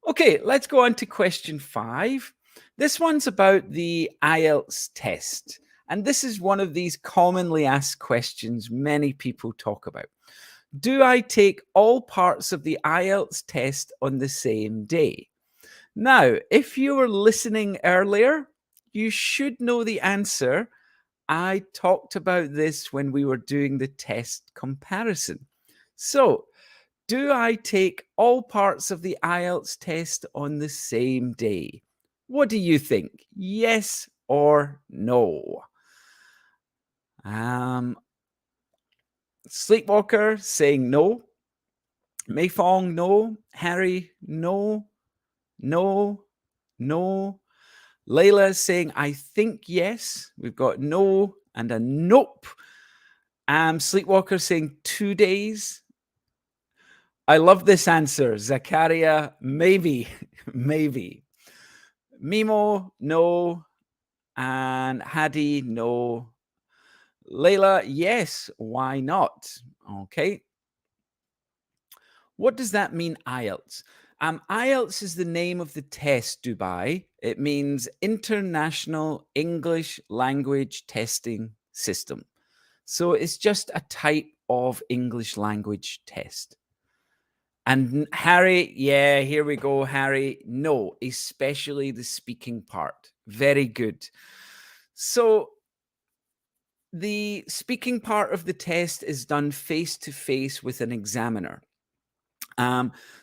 Okay, let's go on to question 5. This one's about the IELTS test. And this is one of these commonly asked questions many people talk about. Do I take all parts of the IELTS test on the same day? Now, if you were listening earlier, you should know the answer. I talked about this when we were doing the test comparison. So, do I take all parts of the IELTS test on the same day? What do you think? Yes or no? Um, Sleepwalker saying no. Mayfong, no. Harry, no. No. No. Layla is saying, I think yes. We've got no and a nope. Sleepwalker saying 2 days. I love this answer. Zakaria, maybe, maybe. Mimo, no. And Hadi, no. Layla, yes. Why not? Okay. What does that mean, IELTS? IELTS is the name of the test, Dubai. It means International English Language Testing System. So it's just a type of English language test. And Harry, yeah, here we go, Harry. No, especially the speaking part. Very good. So the speaking part of the test is done face to face with an examiner.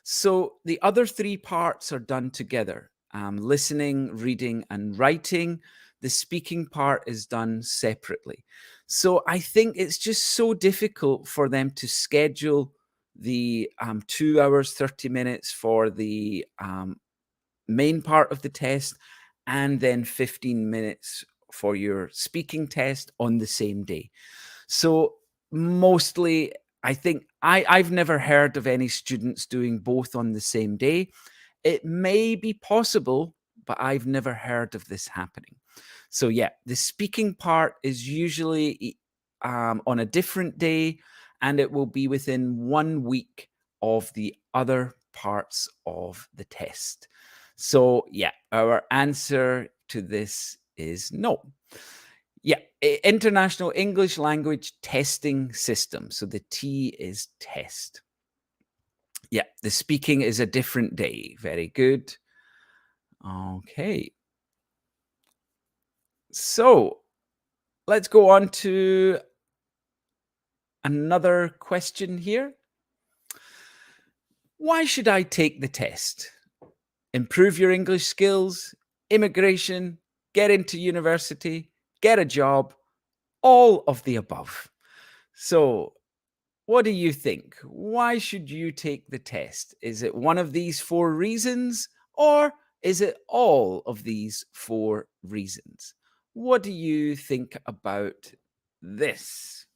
So the other 3 parts are done together. Listening, reading, and writing. The speaking part is done separately. So I think it's just so difficult for them to schedule the 2 hours, 30 minutes for the main part of the test and then 15 minutes for your speaking test on the same day. So mostly, I think I've never heard of any students doing both on the same day. It may be possible, but I've never heard of this happening. So yeah, the speaking part is usually on a different day, and it will be within 1 week of the other parts of the test. So yeah, our answer to this is no. Yeah, International English Language Testing System. So the T is test. Yeah, the speaking is a different day. Very good. Okay. So let's go on to another question here. Why should I take the test? Improve your English skills, immigration, get into university, get a job, all of the above. So, what do you think? Why should you take the test? Is it one of these four reasons, or is it all of these four reasons? What do you think about this?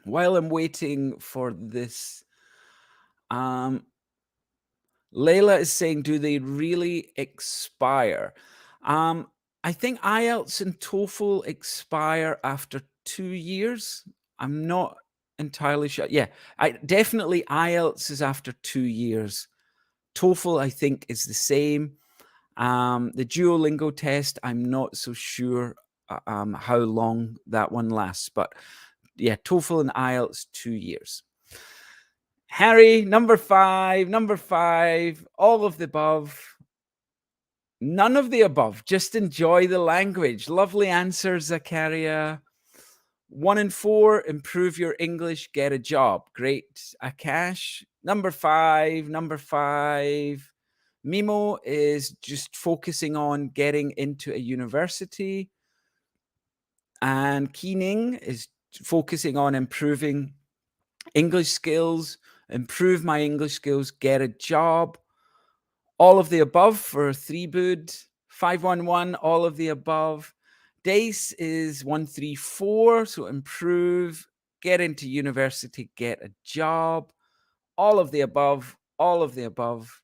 While I'm waiting for this, um, Layla is saying, do they really expire? Um, I think IELTS and TOEFL expire after 2 years. I'm not entirely sure. Yeah, I definitely IELTS is after 2 years. TOEFL, I think, is the same. The Duolingo test, I'm not so sure how long that one lasts, but yeah, TOEFL and IELTS 2 years. Harry, number five, all of the above. None of the above. Just enjoy the language. Lovely answer, Zakaria. 1 and 4, improve your English, get a job. Great, Akash. Number five. Mimo is just focusing on getting into a university. And Keening is focusing on improving English skills, improve my English skills, get a job. All of the above for 3bood. 511, all of the above. Dace is 134, so improve, get into university, get a job. All of the above, all of the above.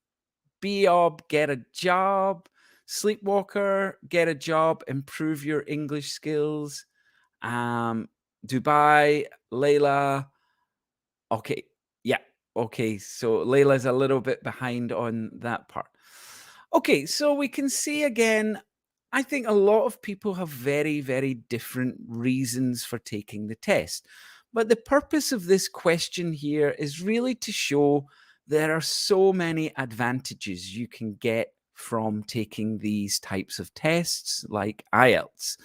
Beob, get a job. Sleepwalker, get a job, improve your English skills. Dubai, Layla, okay. Yeah. Okay. So Layla's a little bit behind on that part. Okay. So we can see again, I think a lot of people have very, very different reasons for taking the test. But the purpose of this question here is really to show there are so many advantages you can get from taking these types of tests like IELTS.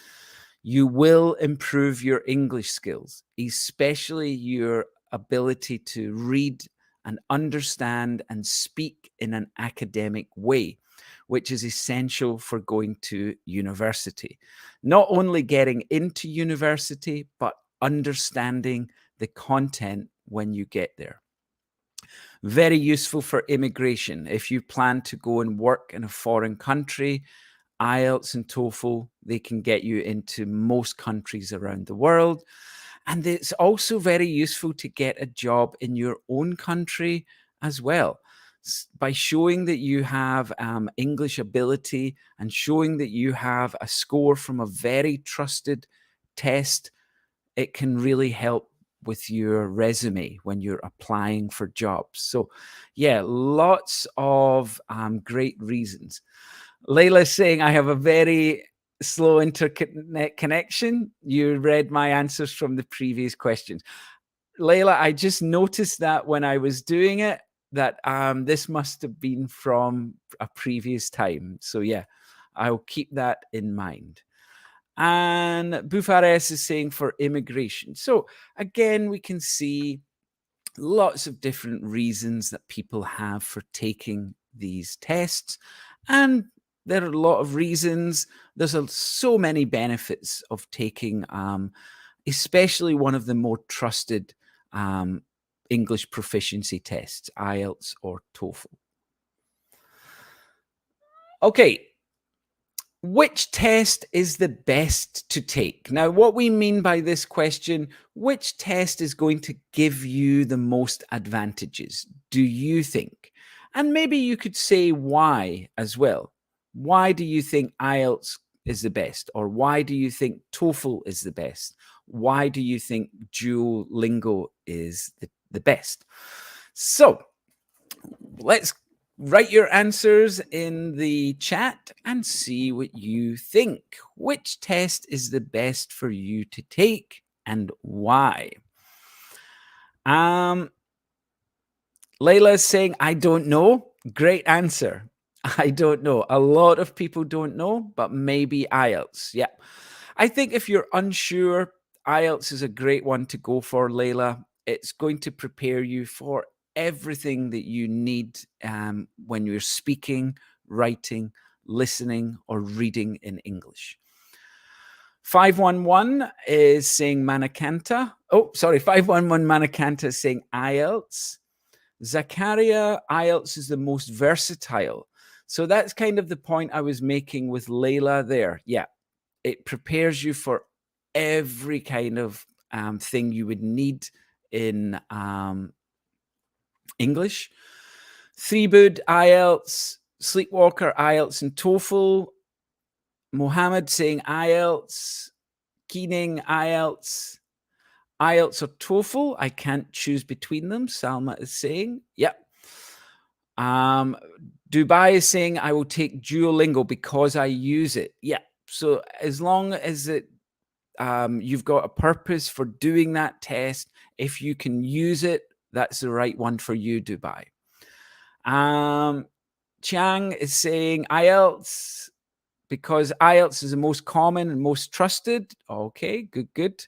You will improve your English skills, especially your ability to read and understand and speak in an academic way, which is essential for going to university. Not only getting into university, but understanding the content when you get there. Very useful for immigration. If you plan to go and work in a foreign country, IELTS and TOEFL, they can get you into most countries around the world. And it's also very useful to get a job in your own country as well. By showing that you have English ability and showing that you have a score from a very trusted test, it can really help with your resume when you're applying for jobs. So, yeah, lots of great reasons. Layla's saying, I have a very slow internet connection. You read my answers from the previous questions. Layla, I just noticed that when I was doing it, that this must have been from a previous time. So, yeah, I'll keep that in mind. And Bufares is saying for immigration. So, again, we can see lots of different reasons that people have for taking these tests. And there are a lot of reasons. There's so many benefits of taking, especially one of the more trusted English proficiency tests, IELTS or TOEFL. Okay, which test is the best to take? Now, what we mean by this question, which test is going to give you the most advantages, do you think? And maybe you could say why as well. Why do you think IELTS is the best? Or why do you think TOEFL is the best? why do you think Duolingo is the best? So let's write your answers in the chat and see what you think. Which test is the best for you to take and why? Um, Layla is saying, I don't know. Great answer. I don't know. A lot of people don't know, but maybe IELTS. Yeah. I think if you're unsure, IELTS is a great one to go for, Layla. It's going to prepare you for everything that you need when you're speaking, writing, listening, or reading in English. 511 is saying Manakanta. Oh, sorry. 511 Manakanta is saying IELTS. Zakaria, IELTS is the most versatile. So that's kind of the point I was making with Layla there. Yeah, it prepares you for every kind of thing you would need in English. Threebood, IELTS, Sleepwalker, IELTS, and TOEFL. Mohammed saying IELTS, Keening, IELTS, IELTS or TOEFL. I can't choose between them. Salma is saying, yep. Dubai is saying, I will take Duolingo because I use it. Yeah. So as long as you've got a purpose for doing that test, if you can use it, that's the right one for you, Dubai. Chiang is saying IELTS because IELTS is the most common and most trusted. Okay, good.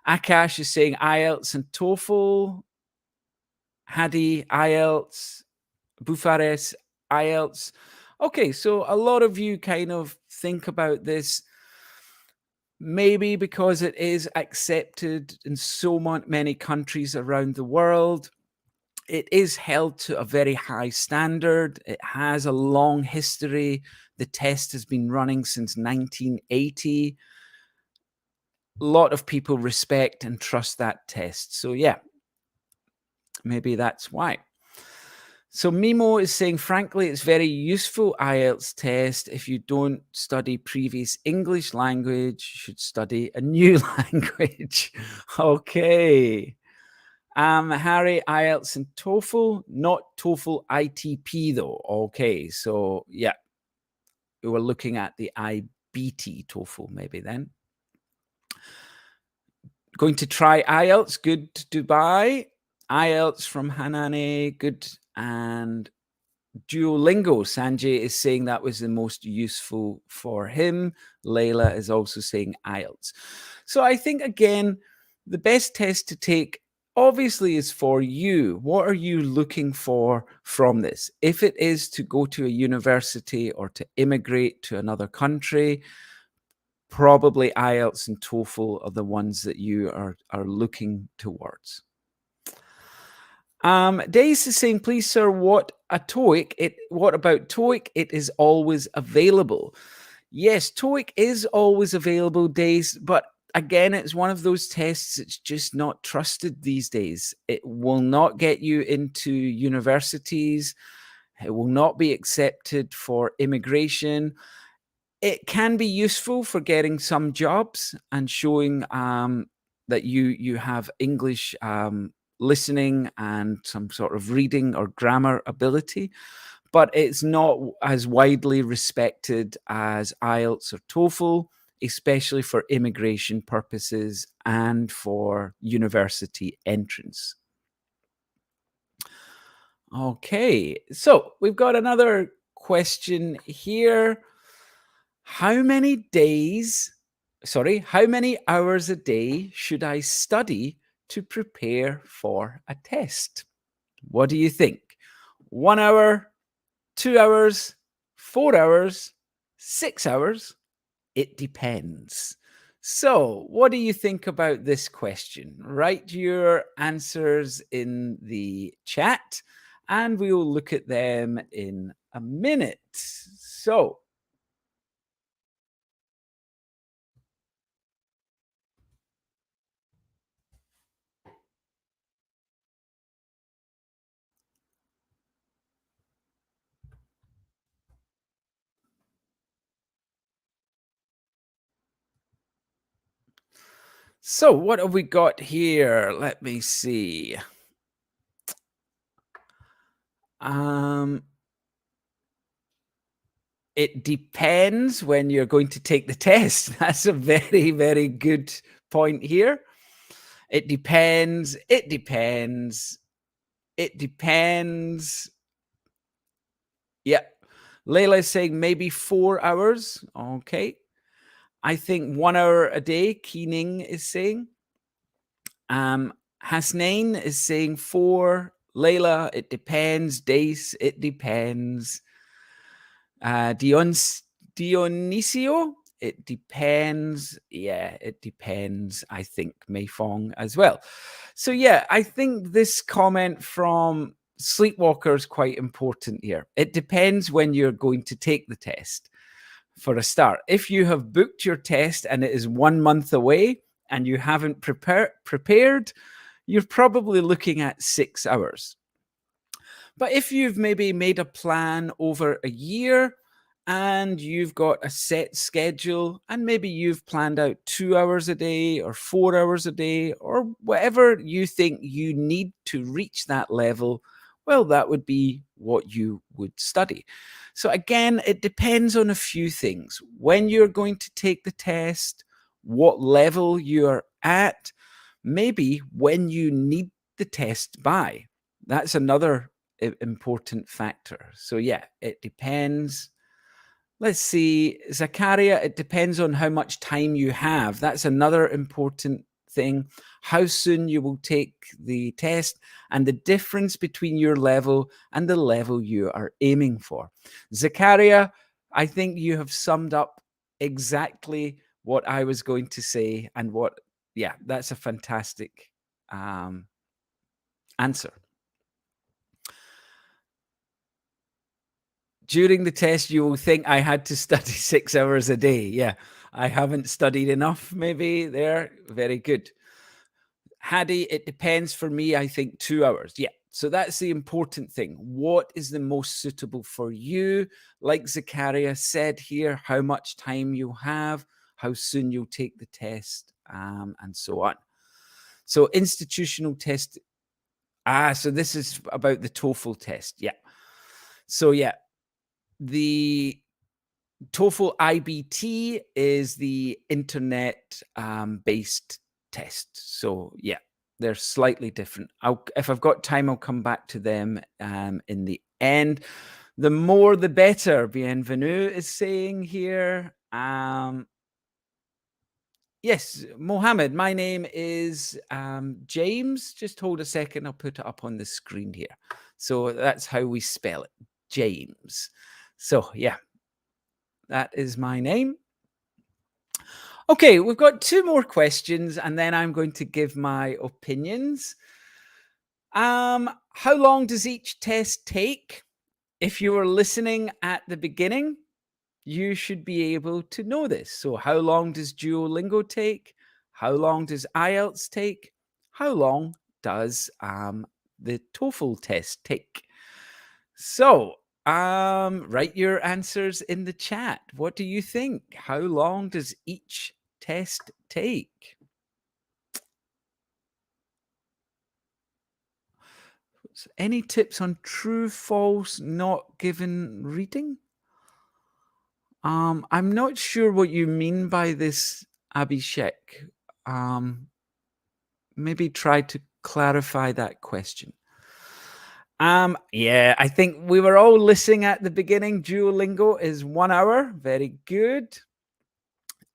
Akash is saying IELTS and TOEFL. Hadi, IELTS. Bufares, IELTS. Okay, so a lot of you kind of think about this maybe because it is accepted in so many countries around the world. It is held to a very high standard. It has a long history. The test has been running since 1980. A lot of people respect and trust that test. So, yeah, maybe that's why. So Mimo is saying, frankly, it's very useful IELTS test. If you don't study previous English language, you should study a new language. Okay. Harry, IELTS and TOEFL, not TOEFL ITP though. Okay. So yeah, we were looking at the IBT TOEFL maybe then. Going to try IELTS. Good, Dubai. IELTS from Hanane. Good. And Duolingo, Sanjay is saying that was the most useful for him. Layla is also saying IELTS. So I think, again, the best test to take obviously is for you. What are you looking for from this? If it is to go to a university or to immigrate to another country, probably IELTS and TOEFL are the ones that you are looking towards. Dace is saying, please, sir, what about TOEIC? It is always available. Yes, TOEIC is always available, Dace, but again, it's one of those tests that's just not trusted these days. It will not get you into universities. It will not be accepted for immigration. It can be useful for getting some jobs and showing that you have English listening and some sort of reading or grammar ability, but it's not as widely respected as IELTS or TOEFL, especially for immigration purposes and for university entrance. Okay, so we've got another question here. How many hours a day should I study to prepare for a test? What do you think? 1 hour, 2 hours, 4 hours, 6 hours? It depends. So, what do you think about this question? Write your answers in the chat and we will look at them in a minute. So, So what have we got here? Let me see. Um, it depends when you're going to take the test. That's a very, very good point here. It depends. It depends. It depends. Yeah. Layla is saying maybe 4 hours. Okay. I think 1 hour a day, Keening is saying. Hasnain is saying 4. Layla, it depends. Dace, it depends. Dionisio, it depends. Yeah, it depends. I think Meifong as well. So yeah, I think this comment from Sleepwalker is quite important here. It depends when you're going to take the test. For a start, if you have booked your test and it is 1 month away and you haven't prepared, you're probably looking at 6 hours. But if you've maybe made a plan over a year and you've got a set schedule and maybe you've planned out 2 hours a day or 4 hours a day or whatever you think you need to reach that level, well, that would be what you would study. So again, it depends on a few things. When you're going to take the test, what level you're at, maybe when you need the test by. That's another important factor. So yeah, it depends. Let's see, Zakaria, it depends on how much time you have. That's another important thing. How soon you will take the test and the difference between your level and the level you are aiming for. Zakaria, I think you have summed up exactly what I was going to say and what, yeah, that's a fantastic answer. During the test, you will think I had to study 6 hours a day. Yeah, I haven't studied enough, maybe there. Very good. Hadi, it depends for me, I think 2 hours. Yeah, so that's the important thing. What is the most suitable for you? Like Zakaria said here, how much time you have, how soon you'll take the test, and so on. So institutional test. So this is about the TOEFL test. Yeah. So yeah, the TOEFL IBT is the internet based test. So yeah, they're slightly different. If I've got time, I'll come back to them in the end. The more, the better. Bienvenue is saying here. Yes, Mohammed. My name is James. Just hold a second. I'll put it up on the screen here. So that's how we spell it, James. So yeah, that is my name. Okay, we've got 2 more questions and then I'm going to give my opinions. How long does each test take? If you were listening at the beginning, you should be able to know this. So how long does Duolingo take? How long does IELTS take? How long does the TOEFL test take? So, write your answers in the chat. What do you think? How long does each test take? Any tips on true, false, not given reading? I'm not sure what you mean by this, Abhishek. Maybe try to clarify that question. Yeah, I think we were all listening at the beginning. Duolingo is 1 hour. Very good.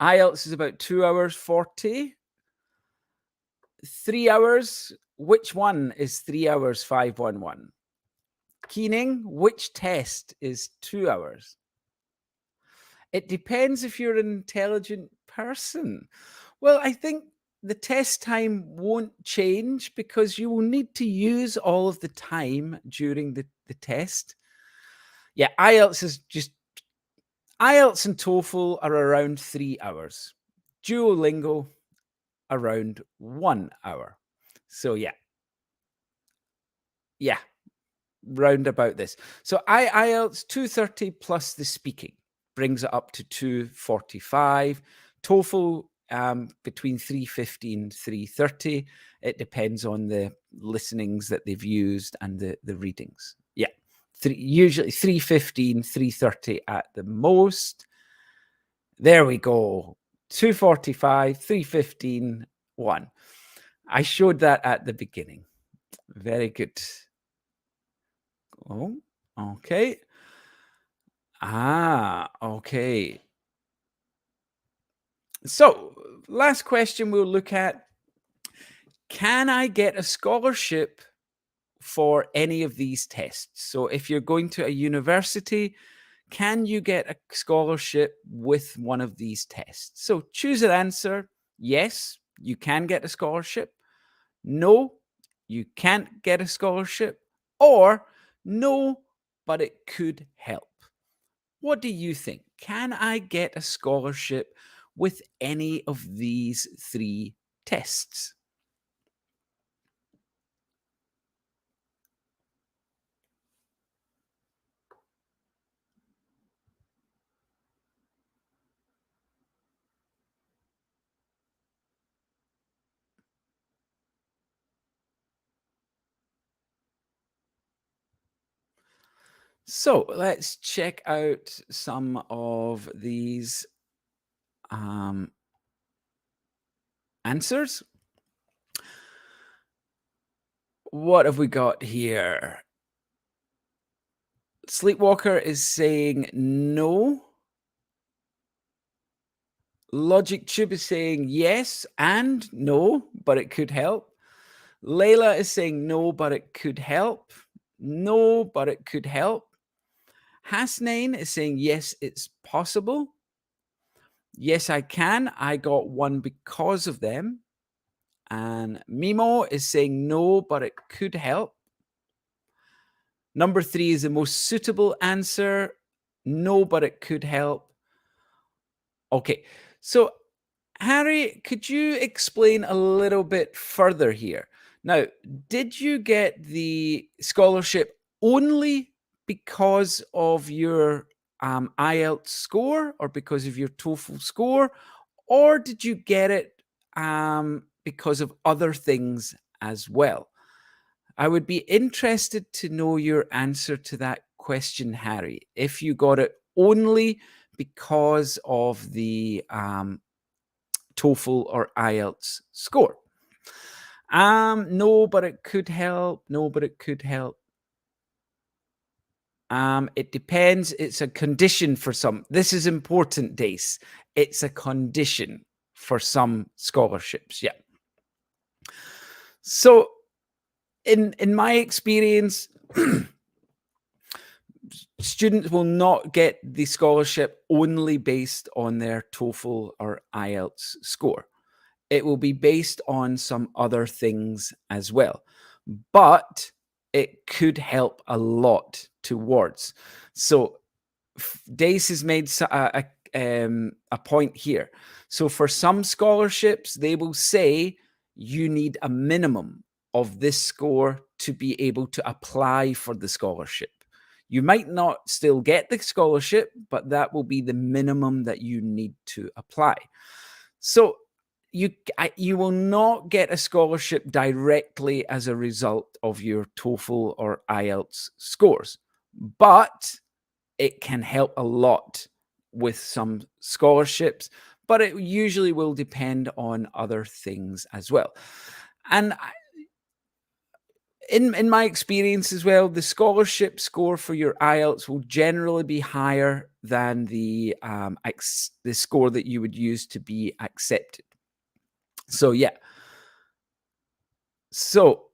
IELTS is about 2 hours 40. 3 hours. Which one is 3 hours 511? Keening, which test is 2 hours? It depends if you're an intelligent person. Well, I think the test time won't change because you will need to use all of the time during the test. Yeah, IELTS is just IELTS and TOEFL are around 3 hours. Duolingo around 1 hour. So yeah, round about this. So IELTS 230 plus the speaking brings it up to 245. TOEFL between 3:15, 3:30. It depends on the listenings that they've used and the readings. Yeah. Usually 3:15, 3:30 at the most. There we go. 2:45, 3:15, 1. I showed that at the beginning. Very good. Oh, okay. Okay. So, last question we'll look at. Can I get a scholarship for any of these tests? So, if you're going to a university, can you get a scholarship with one of these tests? So, choose an answer. Yes, you can get a scholarship. No, you can't get a scholarship. Or no, but it could help. What do you think? Can I get a scholarship with any of these three tests? So let's check out some of these um, answers. What have we got here? Sleepwalker is saying no. Logic Tube is saying yes and no, but it could help. Layla is saying no, but it could help. No, but it could help. Hasnain is saying yes, it's possible. Yes, I can. I got one because of them. And Mimo is saying no, but it could help. Number 3 is the most suitable answer. No, but it could help. Okay. So, Harry, could you explain a little bit further here? Now, did you get the scholarship only because of your IELTS score or because of your TOEFL score? Or did you get it because of other things as well? I would be interested to know your answer to that question, Harry. If you got it only because of the TOEFL or IELTS score. No, but it could help. No, but it could help. It depends. It's a condition for some. This is important, Dace. It's a condition for some scholarships. Yeah. So, in my experience, students will not get the scholarship only based on their TOEFL or IELTS score. It will be based on some other things as well. But it could help a lot towards. So Dace has made a point here. So for some scholarships, they will say you need a minimum of this score to be able to apply for the scholarship. You might not still get the scholarship, but that will be the minimum that you need to apply. So you will not get a scholarship directly as a result of your TOEFL or IELTS scores, but it can help a lot with some scholarships, but it usually will depend on other things as well. And in my experience as well, the scholarship score for your IELTS will generally be higher than the score that you would use to be accepted. So yeah. So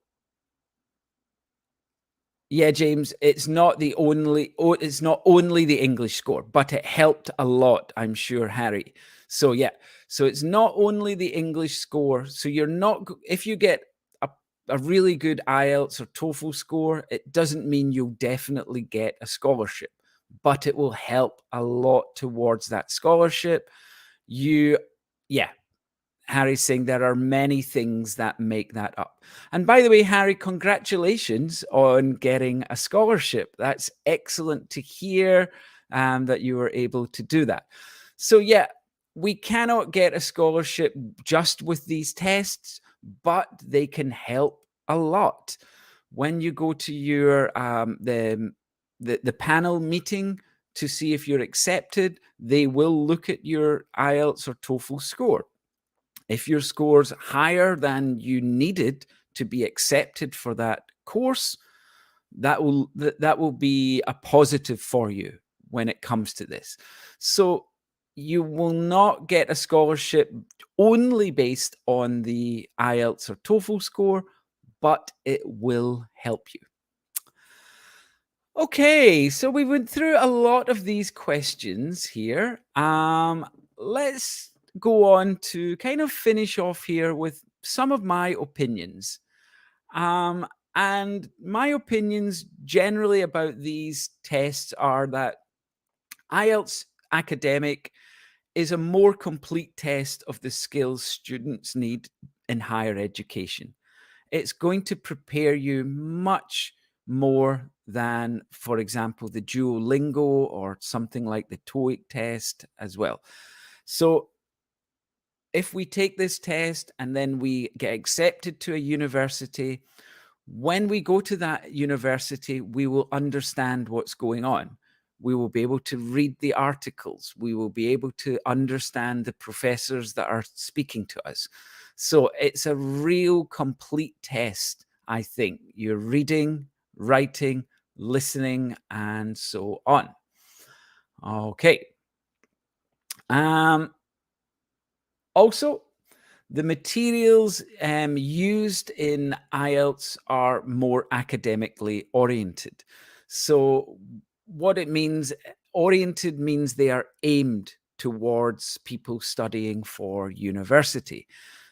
yeah, James, it's not it's not only the English score, but it helped a lot, I'm sure, Harry. So yeah, so it's not only the English score. So you're not if you get a really good IELTS or TOEFL score, it doesn't mean you'll definitely get a scholarship, but it will help a lot towards that scholarship. Yeah, Harry's saying there are many things that make that up. And by the way, Harry, congratulations on getting a scholarship. That's excellent to hear that you were able to do that. So, yeah, we cannot get a scholarship just with these tests, but they can help a lot. When you go to your the panel meeting to see if you're accepted, they will look at your IELTS or TOEFL score. If your score's higher than you needed to be accepted for that course, that will be a positive for you when it comes to this. So you will not get a scholarship only based on the IELTS or TOEFL score, but it will help you. Okay, so we went through a lot of these questions here. Let's go on to kind of finish off here with some of my opinions. Um, and my opinions generally about these tests are that IELTS Academic is a more complete test of the skills students need in higher education. It's going to prepare you much more than, for example, the Duolingo or something like the TOEIC test as well. So if we take this test and then we get accepted to a university, when we go to that university, we will understand what's going on. We will be able to read the articles. We will be able to understand the professors that are speaking to us. So it's a real complete test, I think. You're reading, writing, listening, and so on. Okay. Also, the materials used in IELTS are more academically oriented. So, what it means, oriented means they are aimed towards people studying for university.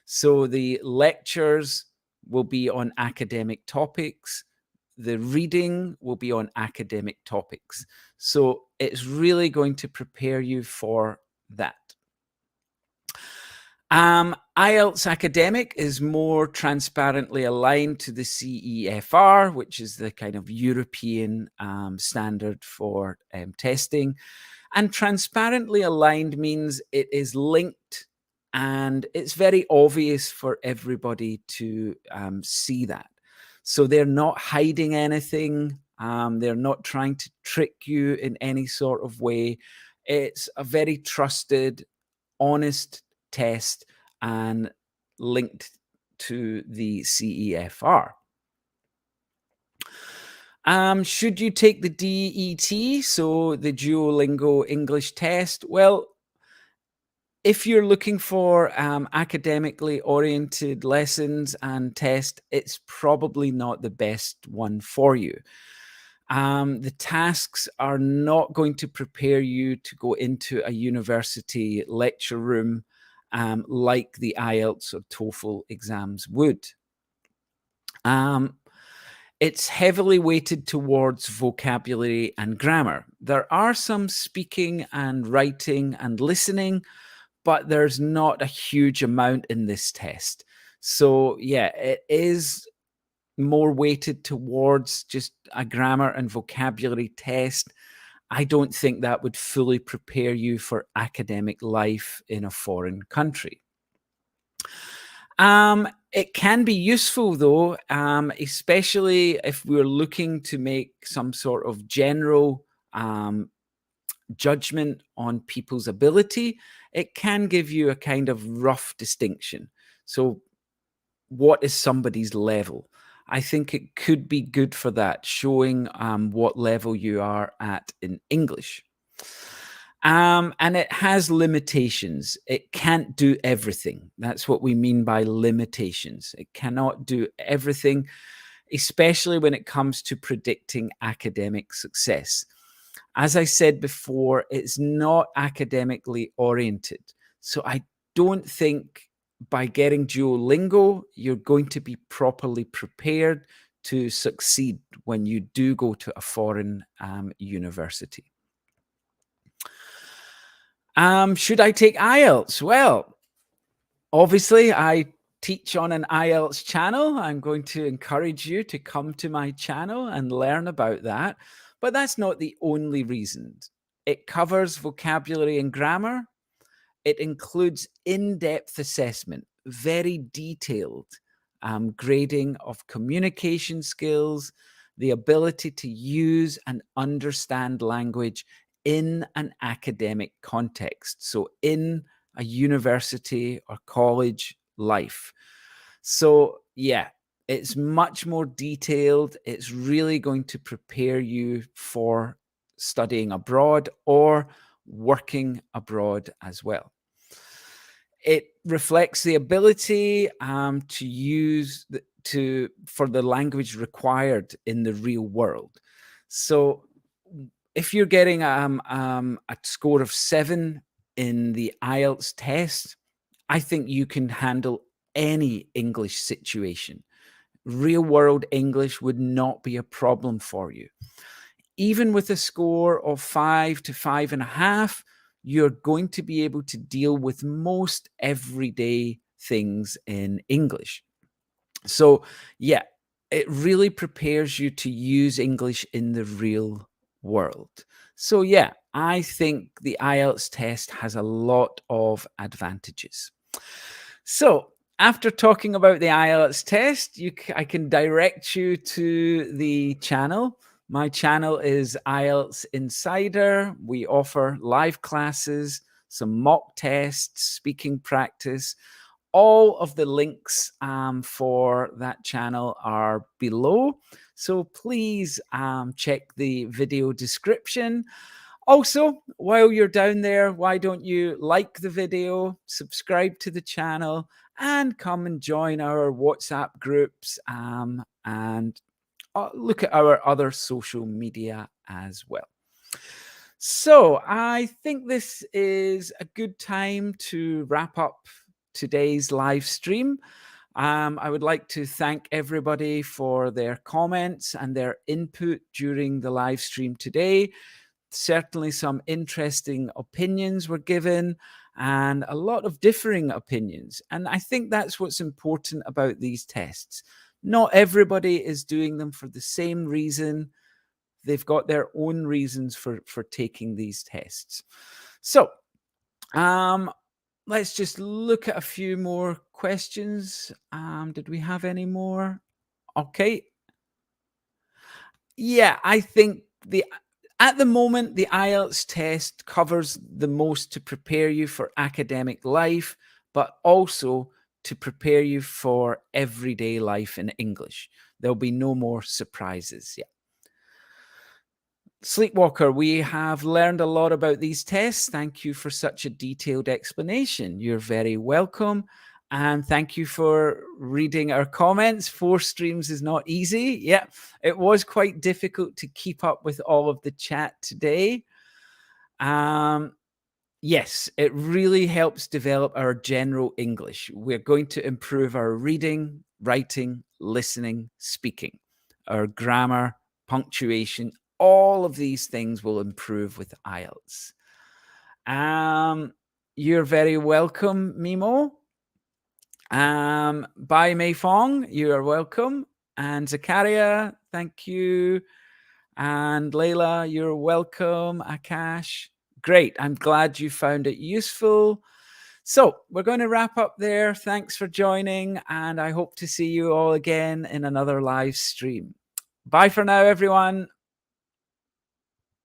So, the lectures will be on academic topics, the reading will be on academic topics. So, it's really going to prepare you for that. IELTS Academic is more transparently aligned to the CEFR, which is the kind of European standard for testing. And transparently aligned means it is linked and it's very obvious for everybody to see that. So they're not hiding anything. They're not trying to trick you in any sort of way. It's a very trusted, honest test and linked to the CEFR. Should you take the DET, so the Duolingo English Test? Well, if you're looking for academically oriented lessons and test, it's probably not the best one for you. The tasks are not going to prepare you to go into a university lecture room like the IELTS or TOEFL exams would. It's heavily weighted towards vocabulary and grammar. There are some speaking and writing and listening, but there's not a huge amount in this test. So, yeah, it is more weighted towards just a grammar and vocabulary test. I don't think that would fully prepare you for academic life in a foreign country. It can be useful though, especially if we're looking to make some sort of general judgment on people's ability. It can give you a kind of rough distinction. So, what is somebody's level? I think it could be good for that, showing what level you are at in English. And it has limitations. It can't do everything. That's what we mean by limitations. It cannot do everything, especially when it comes to predicting academic success. As I said before, it's not academically oriented. So I don't think by getting Duolingo, you're going to be properly prepared to succeed when you do go to a foreign university. Should I take IELTS? Well, obviously, I teach on an IELTS channel. I'm going to encourage you to come to my channel and learn about that. But that's not the only reason. It covers vocabulary and grammar. it includes in-depth assessment, very detailed grading of communication skills, the ability to use and understand language in an academic context. So, in a university or college life. So, yeah, it's much more detailed. It's really going to prepare you for studying abroad or working abroad as well. It reflects the ability to use to for the language required in the real world. So, if you're getting a score of 7 in the IELTS test, I think you can handle any English situation. Real world English would not be a problem for you. Even with a score of 5 to 5.5, you're going to be able to deal with most everyday things in English. So, yeah, it really prepares you to use English in the real world. So, yeah, I think the IELTS test has a lot of advantages. So, after talking about the IELTS test, I can direct you to the channel. My channel is IELTS Insider. We offer live classes, some mock tests, speaking practice. All of the links for that channel are below. So please check the video description. Also, while you're down there, why don't you like the video, subscribe to the channel, and come and join our WhatsApp groups and look at our other social media as well. So, I think this is a good time to wrap up today's live stream. I would like to thank everybody for their comments and their input during the live stream today. Certainly, some interesting opinions were given and a lot of differing opinions. And I think that's what's important about these tests. Not everybody is doing them for the same reason. They've got their own reasons for taking these tests. So, um, let's just look at a few more questions. Did we have any more? Okay. Yeah, I think the at the moment the IELTS test covers the most to prepare you for academic life, but also to prepare you for everyday life in English. There'll be no more surprises. Yeah. Sleepwalker, we have learned a lot about these tests. Thank you for such a detailed explanation. You're very welcome. And thank you for reading our comments. 4 streams is not easy. Yeah, it was quite difficult to keep up with all of the chat today. Yes, it really helps develop our general English. We're going to improve our reading, writing, listening, speaking, our grammar, punctuation. All of these things will improve with IELTS. You're very welcome, Mimo. Bai Mei Fong, you are welcome. And Zakaria, thank you. And Layla, you're welcome. Akash, great. I'm glad you found it useful. So we're going to wrap up there. Thanks for joining. And I hope to see you all again in another live stream. Bye for now, everyone.